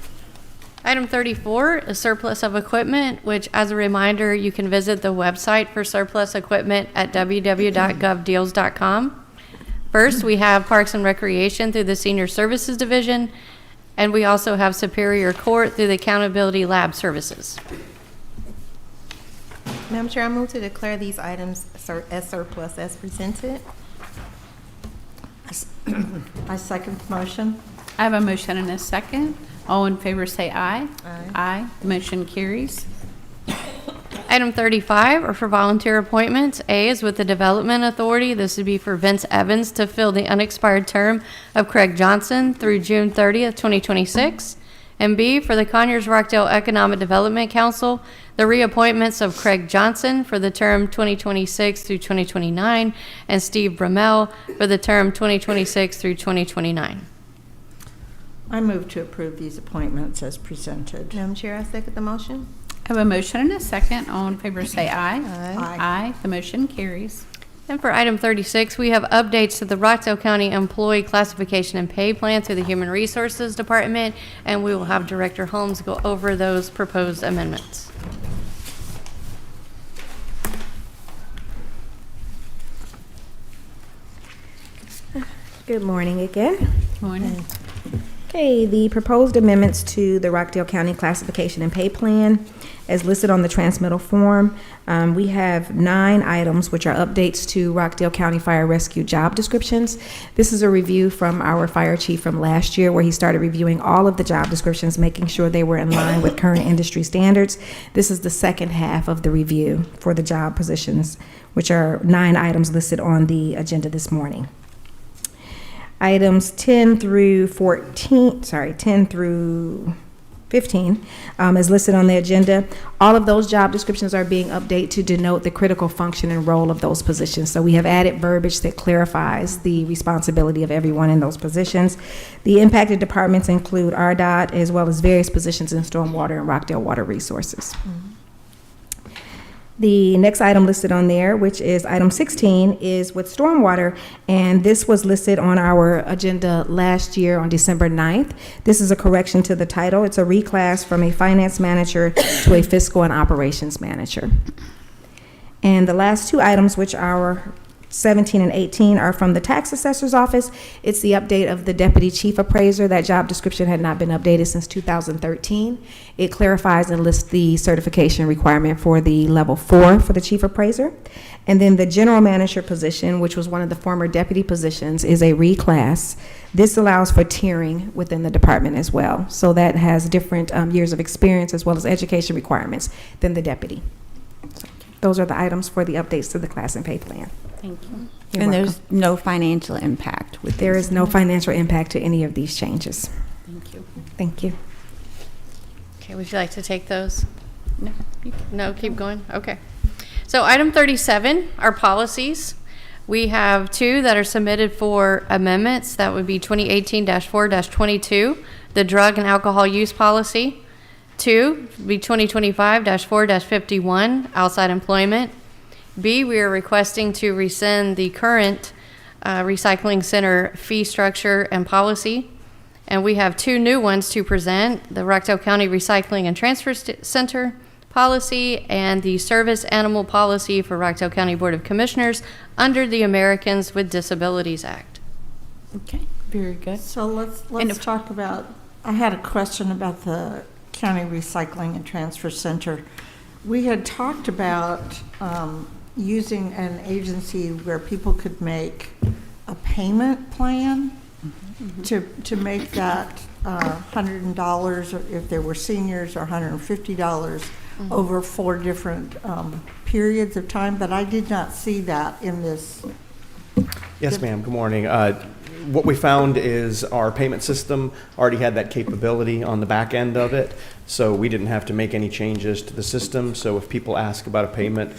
Item 34 is surplus of equipment, which, as a reminder, you can visit the website for surplus equipment at www.govdeals.com. First, we have Parks and Recreation through the Senior Services Division, and we also have Superior Court through the Accountability Lab Services. Madam Chair, I move to declare these items as surplus as presented. I second the motion. I have a motion and a second. All in favor say aye. Aye. Aye. The motion carries. Item 35 are for volunteer appointments. A is with the Development Authority. This would be for Vince Evans to fill the unexpired term of Craig Johnson through June 30th, 2026. And B, for the Conyers-Rockdale Economic Development Council, the reappointments of Craig Johnson for the term 2026 through 2029, and Steve Brummel for the term 2026 through 2029. I move to approve these appointments as presented. Madam Chair, I second the motion. I have a motion and a second. All in favor say aye. Aye. Aye. The motion carries. And for item 36, we have updates to the Rockdale County Employee Classification and Pay Plan through the Human Resources Department, and we will have Director Holmes go over those proposed amendments. Good morning again. Morning. Okay, the proposed amendments to the Rockdale County Classification and Pay Plan, as listed on the transmittal form, we have 9 items which are updates to Rockdale County Fire Rescue job descriptions. This is a review from our fire chief from last year, where he started reviewing all of the job descriptions, making sure they were in line with current industry standards. This is the second half of the review for the job positions, which are 9 items listed on the agenda this morning. Items 10 through 15 is listed on the agenda. All of those job descriptions are being updated to denote the critical function and role of those positions. So we have added verbiage that clarifies the responsibility of everyone in those positions. The impacted departments include RDOT, as well as various positions in stormwater and Rockdale Water Resources. The next item listed on there, which is item 16, is with stormwater, and this was listed on our agenda last year on December 9th. This is a correction to the title. It's a reclass from a finance manager to a fiscal and operations manager. And the last 2 items, which are 17 and 18, are from the tax assessor's office. It's the update of the deputy chief appraiser. That job description had not been updated since 2013. It clarifies and lists the certification requirement for the level 4 for the chief appraiser. And then the general manager position, which was one of the former deputy positions, is a reclass. This allows for tiering within the department as well. So that has different years of experience as well as education requirements than the deputy. So those are the items for the updates to the class and pay plan. Thank you. You're And welcome. there's no financial impact with There is no financial impact to any of these changes. Thank you. Thank you. Okay, would you like to take those? No, you can- No, keep going? Okay. So item 37 are policies. We have 2 that are submitted for amendments. That would be 2018-4-22, the drug and alcohol use policy. 2 would be 2025-4-51, outside employment. B, we are requesting to rescind the current recycling center fee structure and policy. And we have 2 new ones to present, the Rockdale County Recycling and Transfer Center policy and the service animal policy for Rockdale County Board of Commissioners under the Americans with Disabilities Act. Okay, very good. So let's And if- talk about, I had a question about the County Recycling and Transfer Center. We had talked about using an agency where people could make a payment plan to make that $100, or if they were seniors, or $150 over 4 different periods of time, but I did not see that in this. Yes, ma'am. Good morning. What we found is our payment system already had that capability on the back end of it, so we didn't have to make any changes to the system. So if people ask about a payment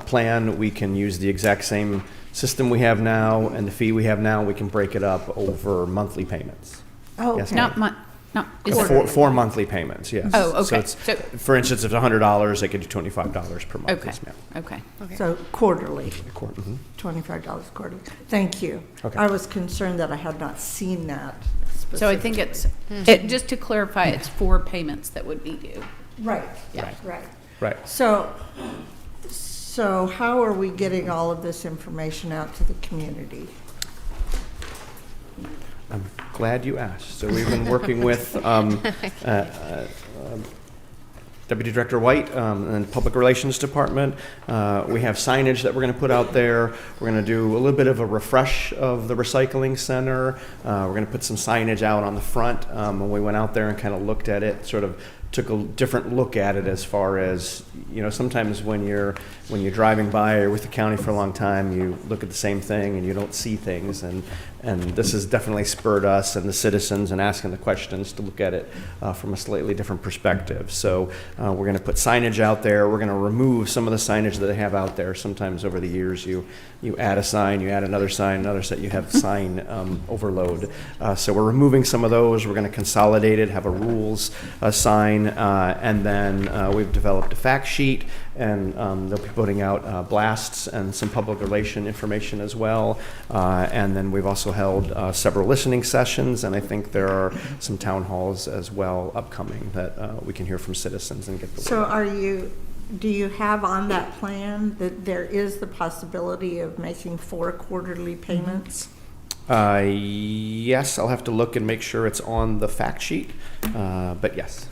plan, we can use the exact same system we have now and the fee we have now. We can break it up over monthly payments. Oh, Yes, okay. Not my, not, is it- Four monthly payments, yes. Oh, So okay. it's, So- for instance, if it's $100, they could do $25 per month. okay, Yes, ma'am. okay. So quarterly, Mhm. $25 quarterly. Thank you. Okay. I was concerned that I had not seen that specifically. So I think it's, just to clarify, it's 4 payments that would be due. Right, Yeah. right. Right. So how are we getting all of this information out to the community? I'm glad you asked. So we've been working with Deputy Director White and Public Relations Department. We have signage that we're going to put out there. We're going to do a little bit of a refresh of the recycling center. We're going to put some signage out on the front. When we went out there and kind of looked at it, sort of took a different look at it as far as, you know, sometimes when you're driving by or with the county for a long time, you look at the same thing and you don't see things, and this has definitely spurred us and the citizens and asking the questions to look at it from a slightly different perspective. So we're going to put signage out there. We're going to remove some of the signage that they have out there. Sometimes over the years you add a sign, you add another sign, another set, you have sign overload. So we're removing some of those. We're going to consolidate it, have a rules sign, and then we've developed a fact sheet, and they'll be putting out blasts and some public relation information as well. And then we've also held several listening sessions, and I think there are some town halls as well upcoming that we can hear from citizens and get the So word. do you have on that plan that there is the possibility of making 4 quarterly payments? Yes, I'll have to look and make sure it's on the fact sheet, but yes,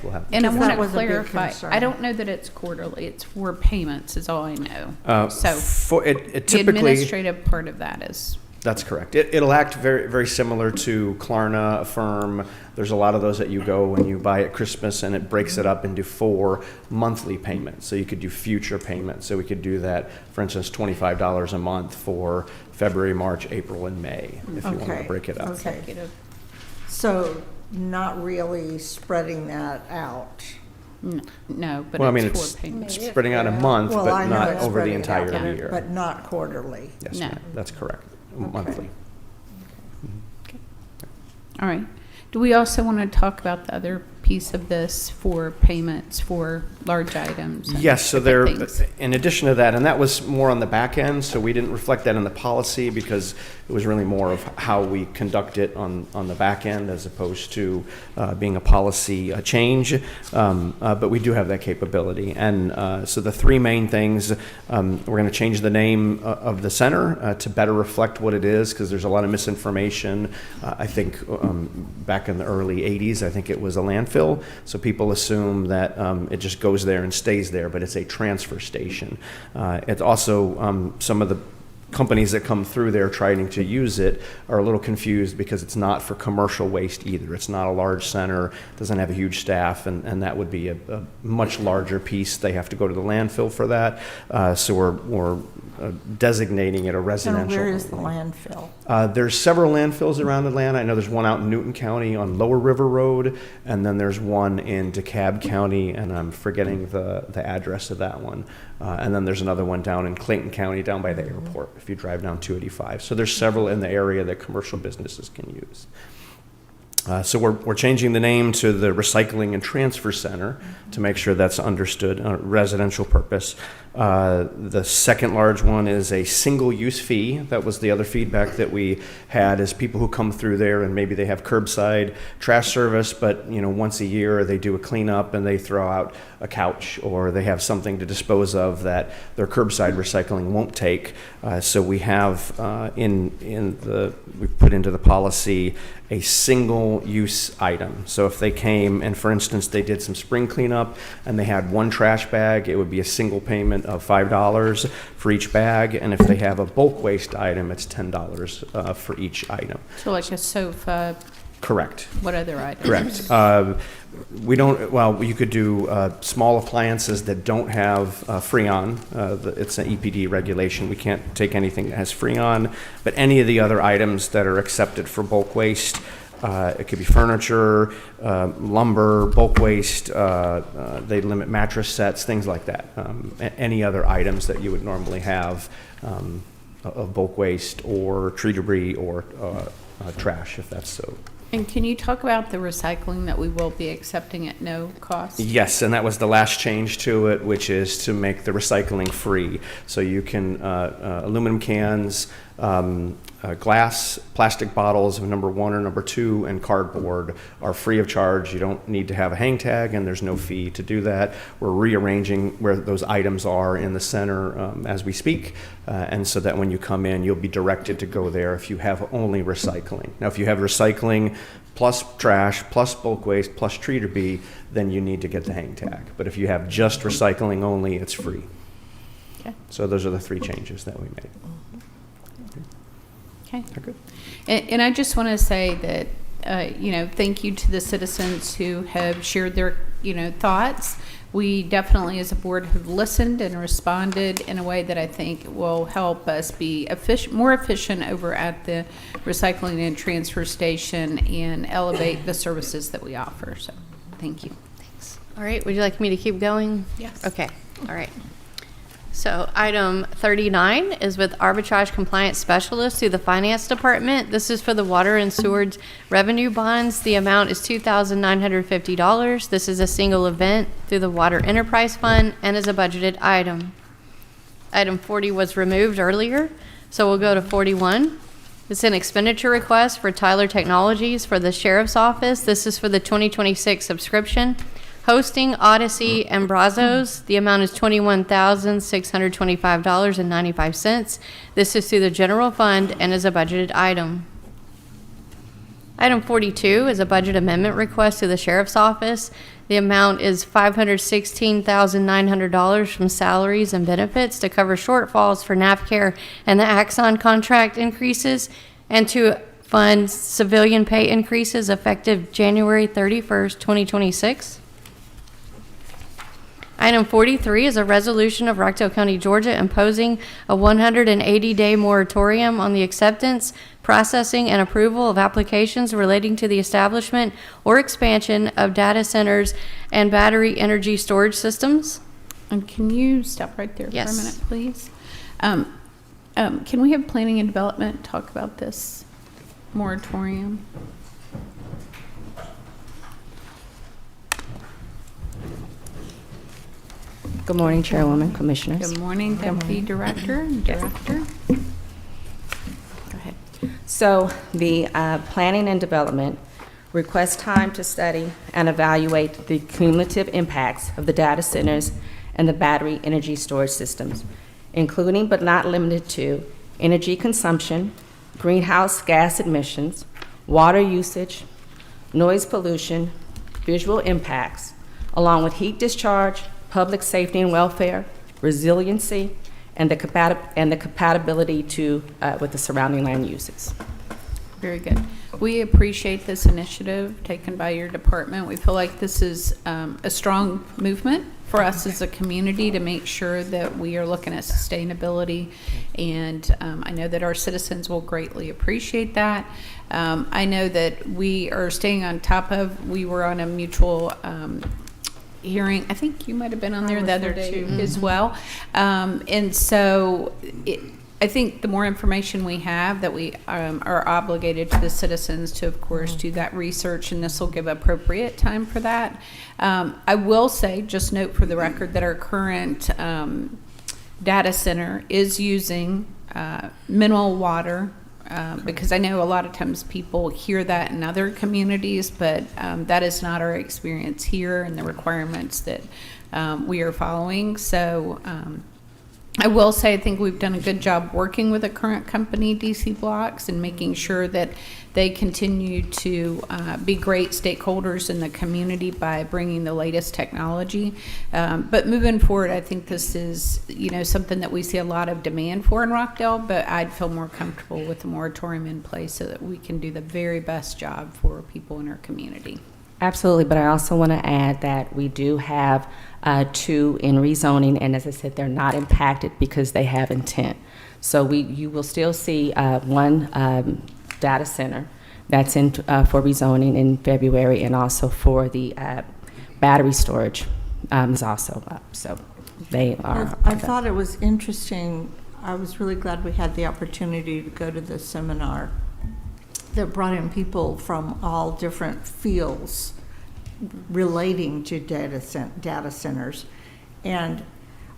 we'll have. And I Because want that to was a big clarify, concern. I don't know that it's quarterly, it's for payments is all I know. So For it the typically. administrative part of that is, That's correct. It'll act very, very similar to Klarna, Affirm. There's a lot of those that you go when you buy at Christmas, and it breaks it up into 4 monthly payments. So you could do future payments. So we could do that, for instance, $25 a month for February, March, April, and May, if you want to Okay. break it up. Okay. executive. So not really spreading that out. No, but Well, I mean, it's it's for payments. spreading out a month, Well, I but know not it's over the spreading out, entire year. But not quarterly. Yes, No. ma'am. That's correct. Monthly. All right. Do we also want to talk about the other piece of this for payments for large items? and Yes, so different there, things? in addition to that, and that was more on the back end, so we didn't reflect that in the policy because it was really more of how we conduct it on the back end as opposed to being a policy change. But we do have that capability. And so the 3 main things, we're going to change the name of the center to better reflect what it is because there's a lot of misinformation. I think back in the early 80s, I think it was a landfill. So people assume that it just goes there and stays there, but it's a transfer station. It's also some of the companies that come through there trying to use it are a little confused because it's not for commercial waste either. It's not a large center, doesn't have a huge staff, and that would be a much larger piece. They have to go to the landfill for that. So we're designating it a And residential. where is the landfill? There's several landfills around Atlanta. I know there's one out in Newton County on Lower River Road, and then there's one in DeKalb County, and I'm forgetting the address of that one. And then there's another one down in Clayton County, down by the airport, if you drive down 285. So there's several in the area that commercial businesses can use. So we're changing the name to the Recycling and Transfer Center to make sure that's understood, residential purpose. The second large one is a single-use fee. That was the other feedback that we had is people who come through there and maybe they have curbside trash service, but once a year they do a cleanup and they throw out a couch or they have something to dispose of that their curbside recycling won't take. So we have we put into the policy a single-use item. So if they came and, for instance, they did some spring cleanup and they had one trash bag, it would be a single payment of $5 for each bag. And if they have a bulk waste item, it's $10 for each item. So like a sofa, Correct. what other items? Correct. We don't, well, you could do small appliances that don't have Freon. It's an EPD regulation. We can't take anything that has Freon, but any of the other items that are accepted for bulk waste, it could be furniture, lumber, bulk waste, they limit mattress sets, things like that. Any other items that you would normally have of bulk waste or tree debris or trash, if that's so. And can you talk about the recycling that we will be accepting at no cost? Yes, and that was the last change to it, which is to make the recycling free. So you can, aluminum cans, glass, plastic bottles of number 1 or number 2, and cardboard are free of charge. You don't need to have a hang tag, and there's no fee to do that. We're rearranging where those items are in the center as we speak, and so that when you come in, you'll be directed to go there if you have only recycling. Now, if you have recycling plus trash, plus bulk waste, plus tree debris, then you need to get the hang tag. But if you have just recycling only, it's free. Okay. So those are the 3 changes that we made. Okay. And I just want to say that, thank you to the citizens who have shared their, thoughts. We definitely, as a board, have listened and responded in a way that I think will help us be more efficient over at the recycling and transfer station and elevate the services that we offer. So, thank you. Thanks. All right, would you like me to keep going? Yes. Okay, all right. So item 39 is with arbitrage compliance specialist through the finance department. This is for the water and sewage revenue bonds. The amount is $2,950. This is a single event through the water enterprise fund and is a budgeted item. Item 40 was removed earlier, so we'll go to 41. It's an expenditure request for Tyler Technologies for the sheriff's office. This is for the 2026 subscription. Hosting, Odyssey, and Brazos. The amount is $21,625.95. This is through the general fund and is a budgeted item. Item 42 is a budget amendment request to the Sheriff's Office. The amount is $516,900 from salaries and benefits to cover shortfalls for NAVCARE and the Axon contract increases, and to fund civilian pay increases effective January 31st, 2026. Item 43 is a resolution of Rockdale County, Georgia, imposing a 180-day moratorium on the acceptance, processing, and approval of applications relating to the establishment or expansion of data centers and battery energy storage systems. And can you stop right there Yes. for a minute, please? Can we have planning and development talk about this moratorium? Good morning, Chairwoman, Commissioners. Good morning, Deputy Director and Director. Go ahead. So the Planning and Development requests time to study and evaluate the cumulative impacts of the data centers and the battery energy storage systems, including but not limited to energy consumption, greenhouse gas emissions, water usage, noise pollution, visual impacts, along with heat discharge, public safety and welfare, resiliency, and the compatibility to with the surrounding land uses. Very good. We appreciate this initiative taken by your department. We feel like this is a strong movement for us as a community to make sure that we are looking at sustainability, and I know that our citizens will greatly appreciate that. I know that we are staying on top of, we were on a mutual hearing, I think you might have been on there the other day as well. And so I think the more information we have, that we are obligated to the citizens to, of course, do that research, and this will give appropriate time for that. I will say, just note for the record, that our current data center is using mineral water, because I know a lot of times people hear that in other communities, but that is not our experience here and the requirements that we are following. So I will say, I think we've done a good job working with the current company, DC Blocks, and making sure that they continue to be great stakeholders in the community by bringing the latest technology. But moving forward, I think this is, something that we see a lot of demand for in Rockdale, but I'd feel more comfortable with the moratorium in place so that we can do the very best job for people in our community. Absolutely, but I also want to add that we do have 2 in rezoning, and as I said, they're not impacted because they have intent. So you will still see one data center that's in for rezoning in February, and also for the battery storage is also up. So they are. I thought it was interesting. I was really glad we had the opportunity to go to the seminar that brought in people from all different fields relating to data centers. And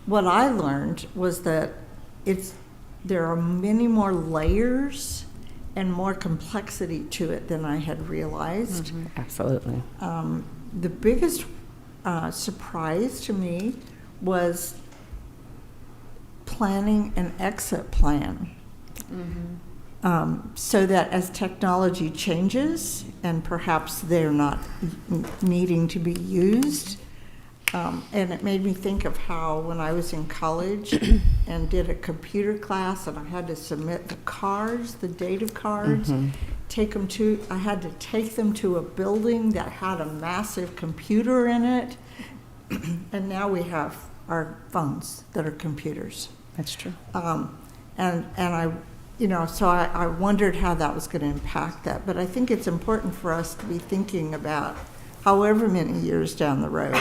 what I learned was that there are many more layers and more complexity to it than I had realized. Mm-hmm. Absolutely. The biggest surprise to me was planning an exit plan. So that as technology changes, and perhaps they're not needing to be used, and it made me think of how when I was in college and did a computer class, and I had to submit the cards, the data cards, I had to take them to a building that had a massive computer in it, and now we have our phones that are computers. That's true. And so I wondered how that was going to impact that. But I think it's important for us to be thinking about, however many years down the road,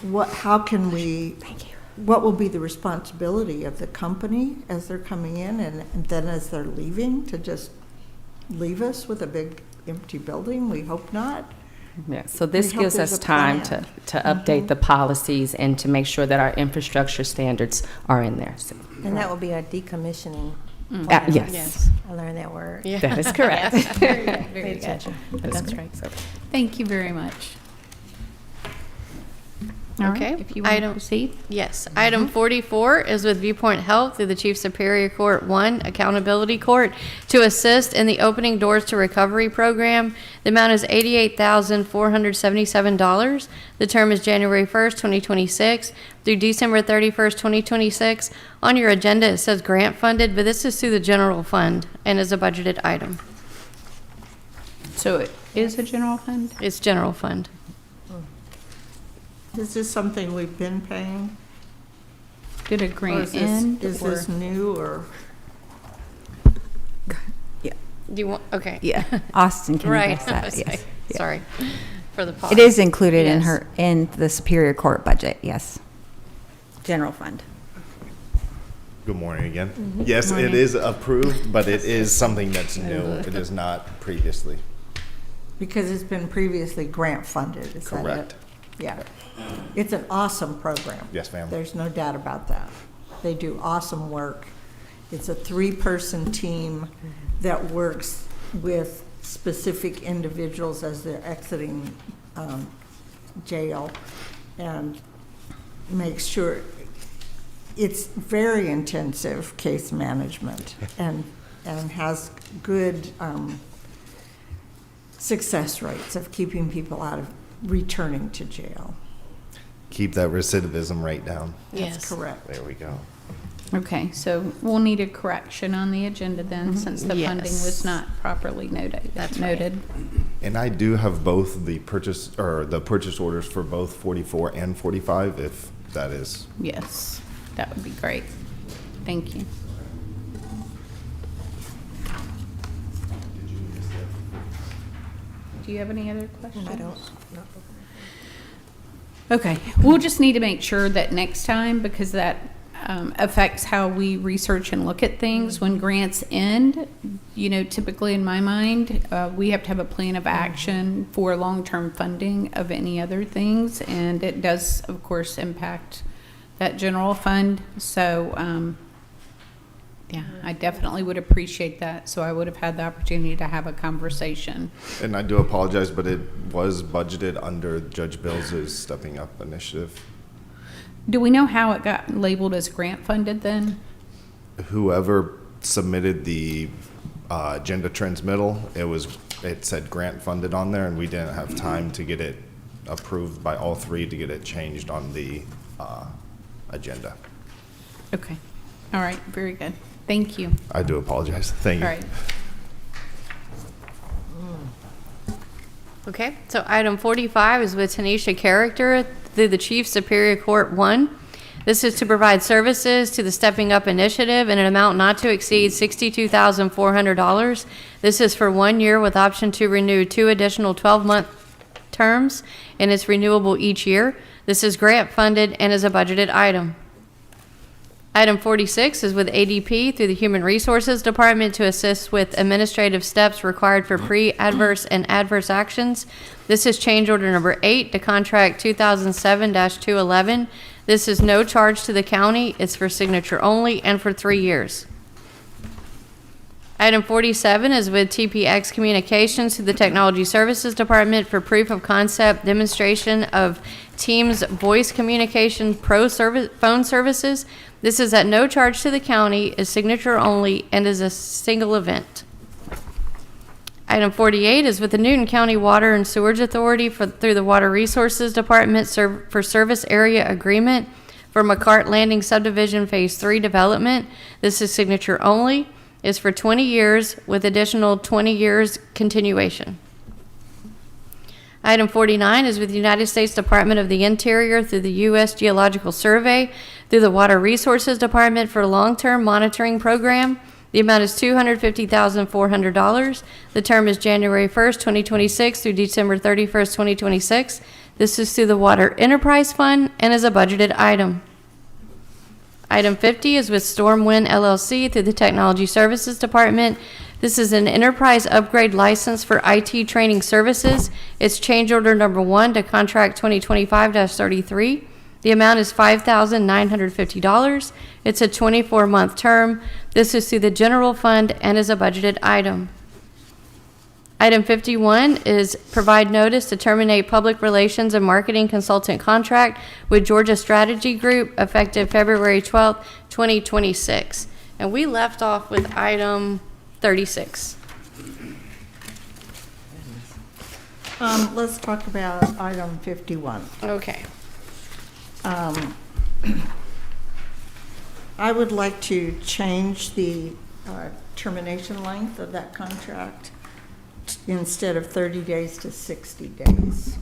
what will be the responsibility of the company as they're coming in, and then as they're leaving, to just leave us with a big empty building? We hope not. Yeah, so this We hope gives there's us a time plan. to update the policies and to make sure that our infrastructure standards are in there. So, And that will be our decommissioning. yes. I learned that word. Yeah. That is correct. Very good. Very Pay good. attention. That is That's correct. right. Thank you very much. All right, Okay. if you want to Item- proceed. Yes. Item 44 is with Viewpoint Health through the Chief Superior Court 1 Accountability Court to assist in the Opening Doors to Recovery program. The amount is $88,477. The term is January 1st, 2026 through December 31st, 2026. On your agenda, it says grant funded, but this is through the general fund and is a budgeted item. So it is a general fund? It's general fund. Is this something we've been paying? Did a Or grant end? is or- this new or? Do you want, okay. Yeah, Austin can Right. address that, yes. Yeah. Sorry for the pause. It is included in Yes. in the Superior Court budget, yes. General fund. Good morning again. Yes, it is approved, but it is something that's new. It is not previously. Because it's been previously grant funded, is that it? Correct. Yeah. It's an awesome program. Yes, ma'am. There's no doubt about that. They do awesome work. It's a 3-person team that works with specific individuals as they're exiting jail and makes sure it's very intensive case management and has good success rates of keeping people out of returning to jail. Keep that recidivism rate down. Yes. That's correct. There we go. Okay, so we'll need a correction on the agenda then, since the funding was Yes. not properly noted. That's right. noted. And I do have both the purchase orders for both 44 and 45, if that is. Yes, that would be great. Thank you. Do you have any other questions? I don't. Okay, we'll just need to make sure that next time, because that affects how we research and look at things. When grants end, typically in my mind, we have to have a plan of action for long-term funding of any other things, and it does, of course, impact that general fund. So, yeah, I definitely would appreciate that. So I would have had the opportunity to have a conversation. And I do apologize, but it was budgeted under Judge Bill's Stepping Up initiative. Do we know how it got labeled as grant funded then? Whoever submitted the agenda transmittal, it said grant funded on there, and we didn't have time to get it approved by all three to get it changed on the agenda. Okay. All right. Very good. Thank you. I do apologize. Thank you. All right. Okay, so item 45 is with Tanisha Character through the Chief Superior Court 1. This is to provide services to the Stepping Up Initiative in an amount not to exceed $62,400. This is for 1 year with option to renew 2 additional 12-month terms, and it's renewable each year. This is grant funded and is a budgeted item. Item 46 is with ADP through the Human Resources Department to assist with administrative steps required for pre-adverse and adverse actions. This is change order number 8 to contract 2007-211. This is no charge to the county. It's for signature only and for 3 years. Item 47 is with TPX Communications through the Technology Services Department for proof of concept demonstration of Teams Voice Communication Pro phone services. This is at no charge to the county, is signature only, and is a single event. Item 48 is with the Newton County Water and Sewerage Authority through the Water Resources Department for service area agreement for McCart Landing Subdivision Phase 3 development. This is signature only, is for 20 years with additional 20 years continuation. Item 49 is with the United States Department of the Interior through the U.S. Geological Survey through the Water Resources Department for a long-term monitoring program. The amount is $250,400. The term is January 1st, 2026 through December 31st, 2026. This is through the Water Enterprise Fund and is a budgeted item. Item 50 is with Stormwind LLC through the Technology Services Department. This is an enterprise upgrade license for IT training services. It's change order number 1 to contract 2025-33. The amount is $5,950. It's a 24-month term. This is through the general fund and is a budgeted item. Item 51 is provide notice to terminate public relations and marketing consultant contract with Georgia Strategy Group effective February 12th, 2026. And we left off with item 36. Let's talk about item 51. Okay. I would like to change the termination length of that contract instead of 30 days to 60 days.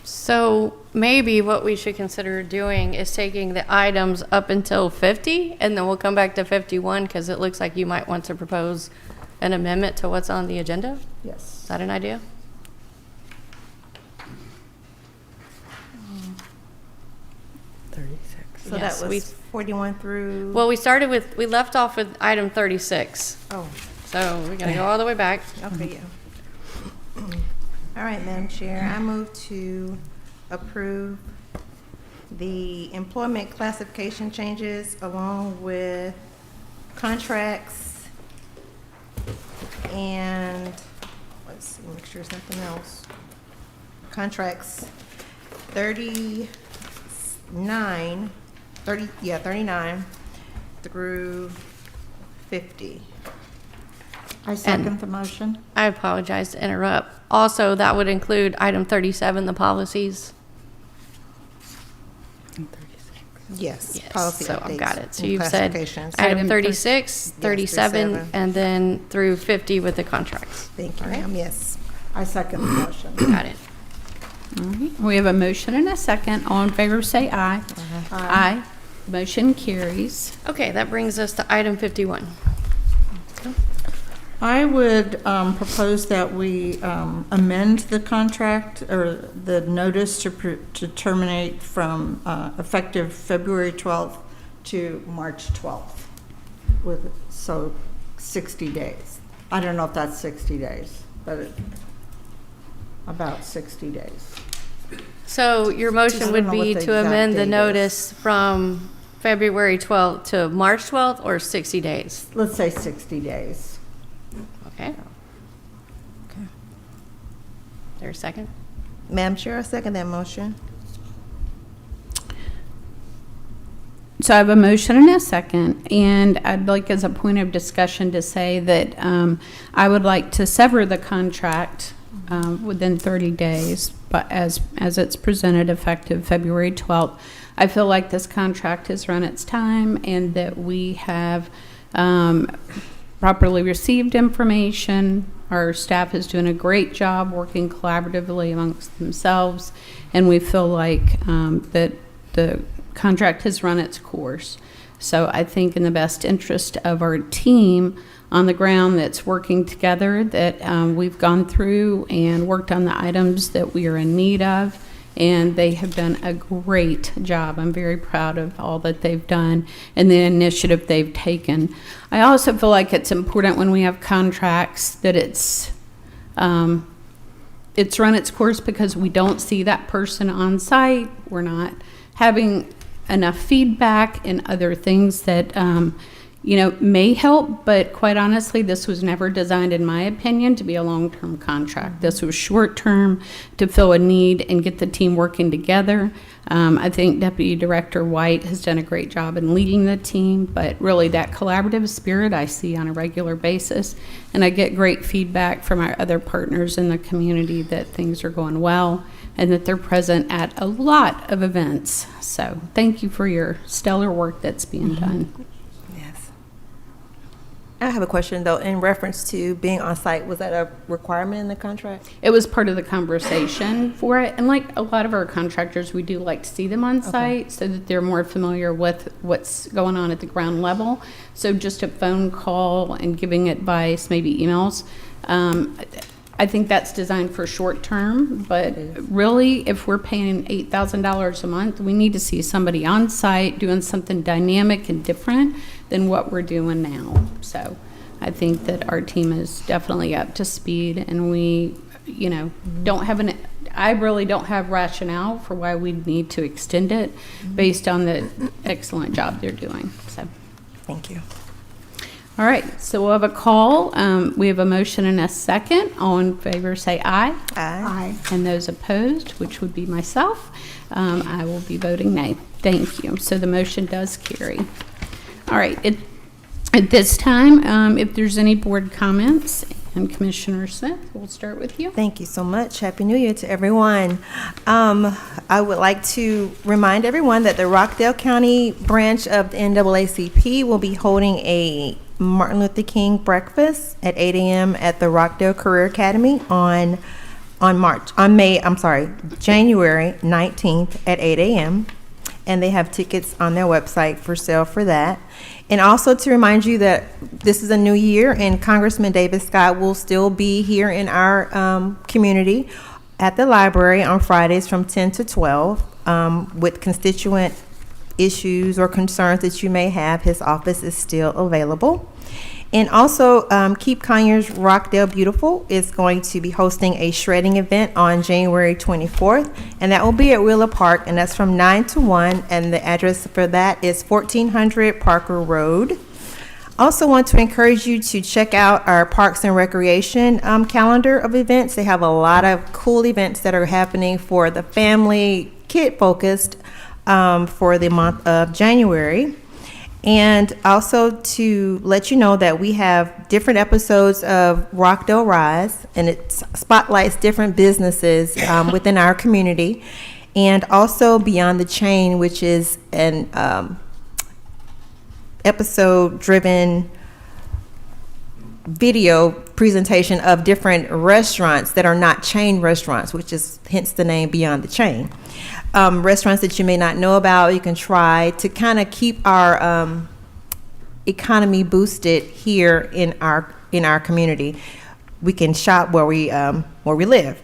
So maybe what we should consider doing is taking the items up until 50, and then we'll come back to 51, because it looks like you might want to propose an amendment to what's on the agenda. Yes. Is that an idea? So Yes, that we- was 41 through? Well, we left off with item 36. Oh, So we're going to go all the way back. okay, yeah. All right, Madam Chair, I move to approve the employment classification changes along with contracts and, let's see, make sure there's nothing else. Contracts 39 through 50. I second the motion. I apologize to interrupt. Also, that would include item 37, the policies. Yes. Yes, Policy so I've updates got it. So and you've said classifications. item 36, 37, 37. and then through 50 with the contracts. Thank you, ma'am, yes. I second the motion. Got it. All right. We have a motion and a second. All in favor, say aye. Aye. Motion carries. Okay, that brings us to item 51. I would propose that we amend the contract or the notice to terminate from effective February 12th to March 12th, so 60 days. I don't know if that's 60 days, but about 60 days. So your motion Just would don't know what be the to exact amend the date is. notice from February 12th to March 12th, or 60 days? Let's say 60 days. Okay. There a second? Madam Chair, I second that motion. So I have a motion and a second, and I'd like as a point of discussion to say that I would like to sever the contract within 30 days, but as it's presented effective February 12th. I feel like this contract has run its time and that we have properly received information. Our staff is doing a great job working collaboratively amongst themselves, and we feel like that the contract has run its course. So I think in the best interest of our team on the ground that's working together, that we've gone through and worked on the items that we are in need of, and they have done a great job. I'm very proud of all that they've done and the initiative they've taken. I also feel like it's important when we have contracts that it's run its course, because we don't see that person on site. We're not having enough feedback and other things that may help, but quite honestly, this was never designed, in my opinion, to be a long-term contract. This was short-term to fill a need and get the team working together. I think Deputy Director White has done a great job in leading the team, but really that collaborative spirit I see on a regular basis, and I get great feedback from our other partners in the community that things are going well and that they're present at a lot of events. So thank you for your stellar work that's being done. Yes. I have a question, though, in reference to being on site. Was that a requirement in the contract? It was part of the conversation for it. And like a lot of our contractors, we do like to see them on site so that they're more familiar with what's going on at the ground level. So just a phone call and giving advice, maybe emails. I think that's designed for short term, but really, if we're paying $8,000 a month, we need to see somebody on site doing something dynamic and different than what we're doing now. So I think that our team is definitely up to speed, and we I really don't have rationale for why we need to extend it based on the excellent job they're doing. So, Thank you. all right, so we'll have a call. We have a motion and a second. All in favor say aye. Aye. And those opposed, which would be myself, I will be voting nay. Thank you. So the motion does carry. All right, at this time, if there's any board comments, and Commissioner Smith, we'll start with you. Thank you so much. Happy New Year to everyone. I would like to remind everyone that the Rockdale County branch of the NAACP will be holding a Martin Luther King breakfast at 8 a.m. at the Rockdale Career Academy on January 19th at 8 a.m. And they have tickets on their website for sale for that. And also to remind you that this is a new year and Congressman David Scott will still be here in our community at the library on Fridays from 10 to 12 with constituent issues or concerns that you may have. His office is still available. And also, Keep Conyers Rockdale Beautiful is going to be hosting a shredding event on January 24th, and that will be at Wheeler Park, and that's from 9 to 1, and the address for that is 1400 Parker Road. Also want to encourage you to check out our Parks and Recreation calendar of events. They have a lot of cool events that are happening for the family, kid-focused for the month of January. And also to let you know that we have different episodes of Rockdale Rise, and it spotlights different businesses within our community. And also Beyond the Chain, which is an episode-driven video presentation of different restaurants that are not chain restaurants, which is hence the name Beyond the Chain. Restaurants that you may not know about, you can try to kind of keep our economy boosted here in our community. We can shop where we live.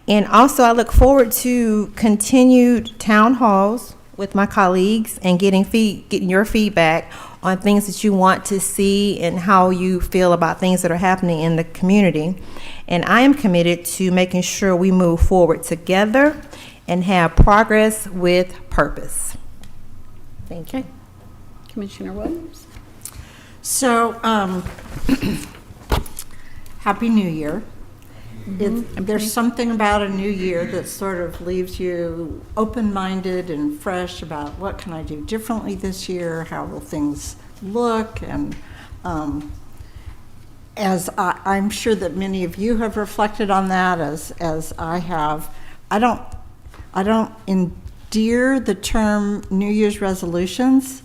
And also I look forward to continued town halls with my colleagues and getting your feedback on things that you want to see and how you feel about things that are happening in the community. And I am committed to making sure we move forward together and have progress with purpose. Thank you. Commissioner Williams. So, Happy New Year. There's something about a new year that sort of leaves you open-minded and fresh about what can I do differently this year, how will things look, and as I'm sure that many of you have reflected on that as I have. I don't endear the term New Year's resolutions,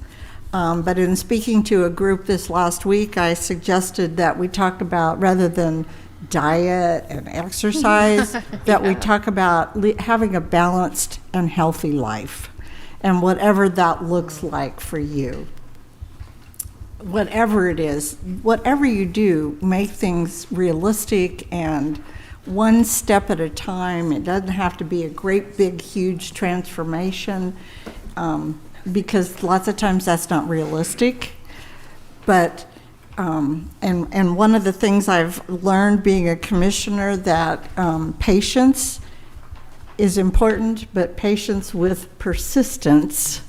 but in speaking to a group this last week, I suggested that we talk about, rather than diet and exercise, that we talk about having a balanced and healthy life, and whatever that looks like for you. Whatever it is, whatever you do, make things realistic and one step at a time. It doesn't have to be a great, big, huge transformation, because lots of times that's not realistic. But and one of the things I've learned being a commissioner, that patience is important, but patience with persistence,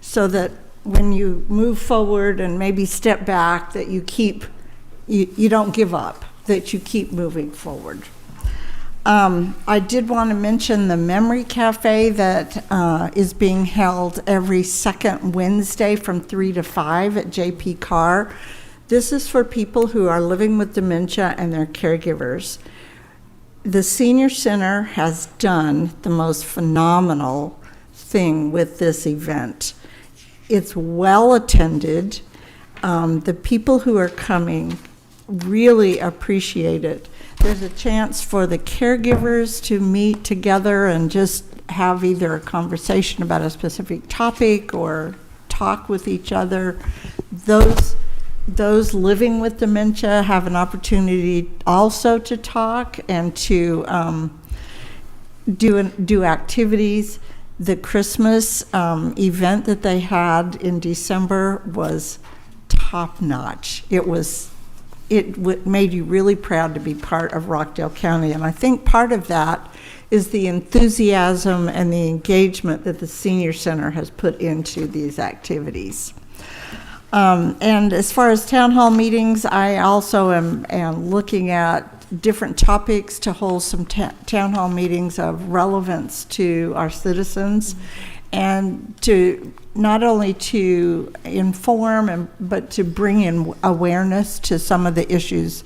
so that when you move forward and maybe step back, that you don't give up, that you keep moving forward. I did want to mention the Memory Cafe that is being held every second Wednesday from 3 to 5 at JP Carr. This is for people who are living with dementia and their caregivers. The Senior Center has done the most phenomenal thing with this event. It's well attended. The people who are coming really appreciate it. There's a chance for the caregivers to meet together and just have either a conversation about a specific topic or talk with each other. Those living with dementia have an opportunity also to talk and to do activities. The Christmas event that they had in December was top-notch. It made you really proud to be part of Rockdale County. And I think part of that is the enthusiasm and the engagement that the Senior Center has put into these activities. And as far as town hall meetings, I also am looking at different topics to hold some town hall meetings of relevance to our citizens, and to not only to inform but to bring in awareness to some of the issues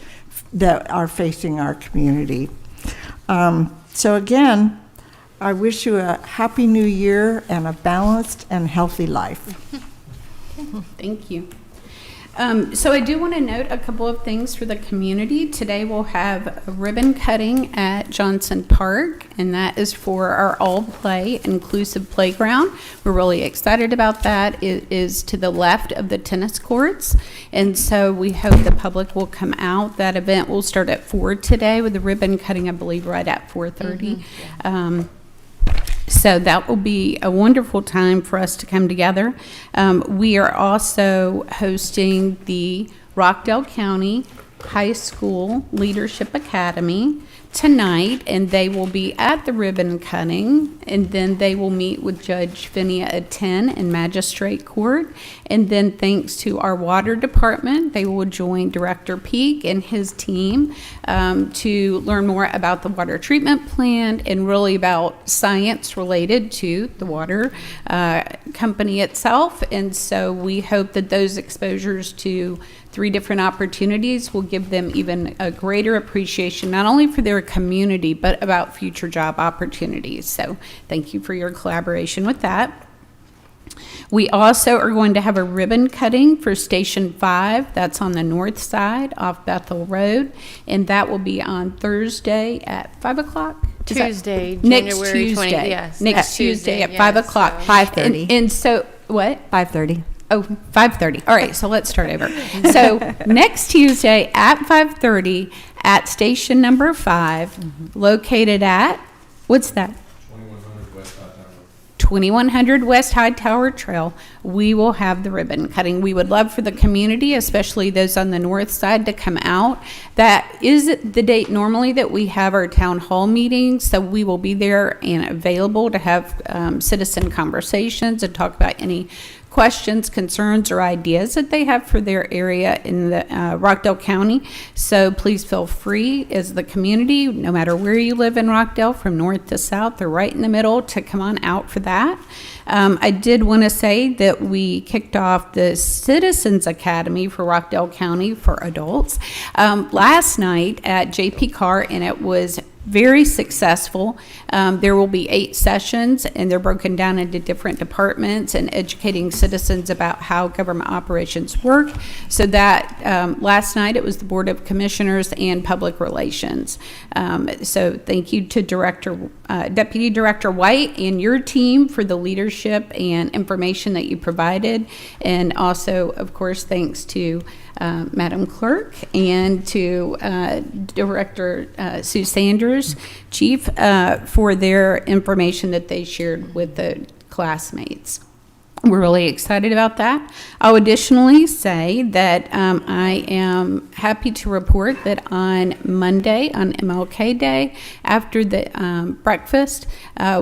that are facing our community. So again, I wish you a happy new year and a balanced and healthy life. Thank you. So I do want to note a couple of things for the community. Today we'll have a ribbon cutting at Johnson Park, and that is for our all-play inclusive playground. We're really excited about that. It is to the left of the tennis courts, and so we hope the public will come out. That event will start at 4 today with the ribbon cutting, I believe, right at 4:30. So that will be a wonderful time for us to come together. We are also hosting the Rockdale County High School Leadership Academy tonight, and they will be at the ribbon cutting, and then they will meet with Judge Finney at 10 in Magistrate Court, and then thanks to our water department, they will join Director Peak and his team to learn more about the water treatment plant and really about science related to the water company itself. And so we hope that those exposures to 3 different opportunities will give them even a greater appreciation, not only for their community, but about future job opportunities. So thank you for your collaboration with that. We also are going to have a ribbon cutting for Station 5. That's on the north side off Bethel Road, and that will be on Thursday at 5 o'clock. Tuesday, Next January Tuesday. 20th. Yes, Next Tuesday at yeah, 5 o'clock. 5:30. And so, what? 5:30. Oh, 5:30. All right, so let's start over. So next Tuesday at 5:30 at station number 5, located at, what's that? 2100 West Hightower Trail, we will have the ribbon cutting. We would love for the community, especially those on the north side, to come out. That is the date normally that we have our town hall meetings, so we will be there and available to have citizen conversations and talk about any questions, concerns, or ideas that they have for their area in the Rockdale County. So please feel free as the community, no matter where you live in Rockdale, from north to south or right in the middle, to come on out for that. I did want to say that we kicked off the Citizens Academy for Rockdale County for adults last night at JP Carr, and it was very successful. There will be 8 sessions, and they're broken down into different departments and educating citizens about how government operations work. So that last night it was the Board of Commissioners and Public Relations. So thank you to Deputy Director White and your team for the leadership and information that you provided. And also, of course, thanks to Madam Clerk and to Director Sue Sanders, Chief, for their information that they shared with the classmates. We're really excited about that. I'll additionally say that I am happy to report that on Monday, on MLK Day, after the breakfast,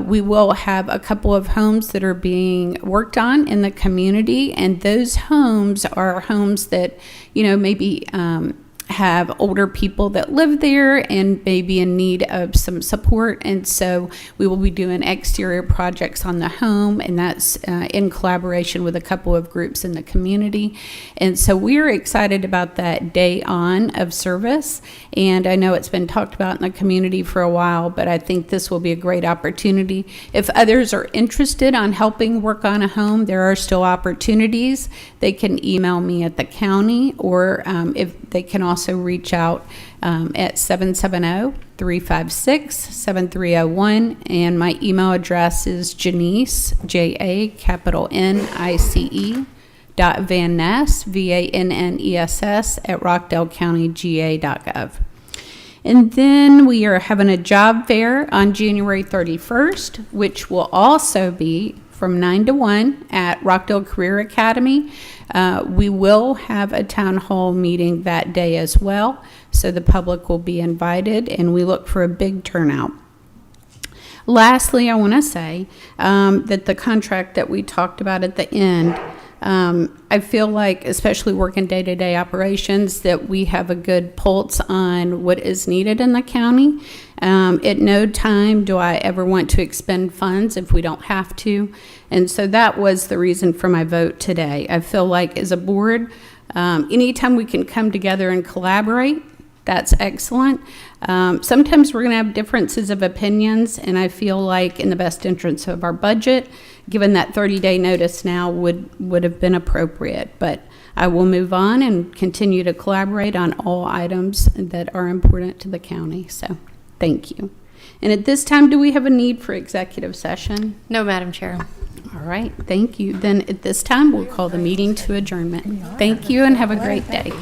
we will have a couple of homes that are being worked on in the community, and those homes are homes that, maybe have older people that live there and may be in need of some support. And so we will be doing exterior projects on the home, and that's in collaboration with a couple of groups in the community. And so we're excited about that day on of service. And I know it's been talked about in the community for a while, but I think this will be a great opportunity. If others are interested on helping work on a home, there are still opportunities. They can email me at the county, or if they can also reach out at 770-356-7301, and my email address is Janice, JANNICE, .VanNess, VANNESS, at rockdalecountyga.gov. And then we are having a job fair on January 31st, which will also be from 9 to 1 at Rockdale Career Academy. We will have a town hall meeting that day as well, so the public will be invited, and we look for a big turnout. Lastly, I want to say that the contract that we talked about at the end, I feel like, especially working day-to-day operations, that we have a good pulse on what is needed in the county. At no time do I ever want to expend funds if we don't have to. And so that was the reason for my vote today. I feel like as a board, anytime we can come together and collaborate, that's excellent. Sometimes we're going to have differences of opinions, and I feel like in the best interest of our budget, given that 30-day notice now would have been appropriate. But I will move on and continue to collaborate on all items that are important to the county. So thank you. And at this time, do we have a need for executive session? No, Madam Chair. All right, thank you. Then at this time, we'll call the meeting to adjournment. Thank you and have a great day.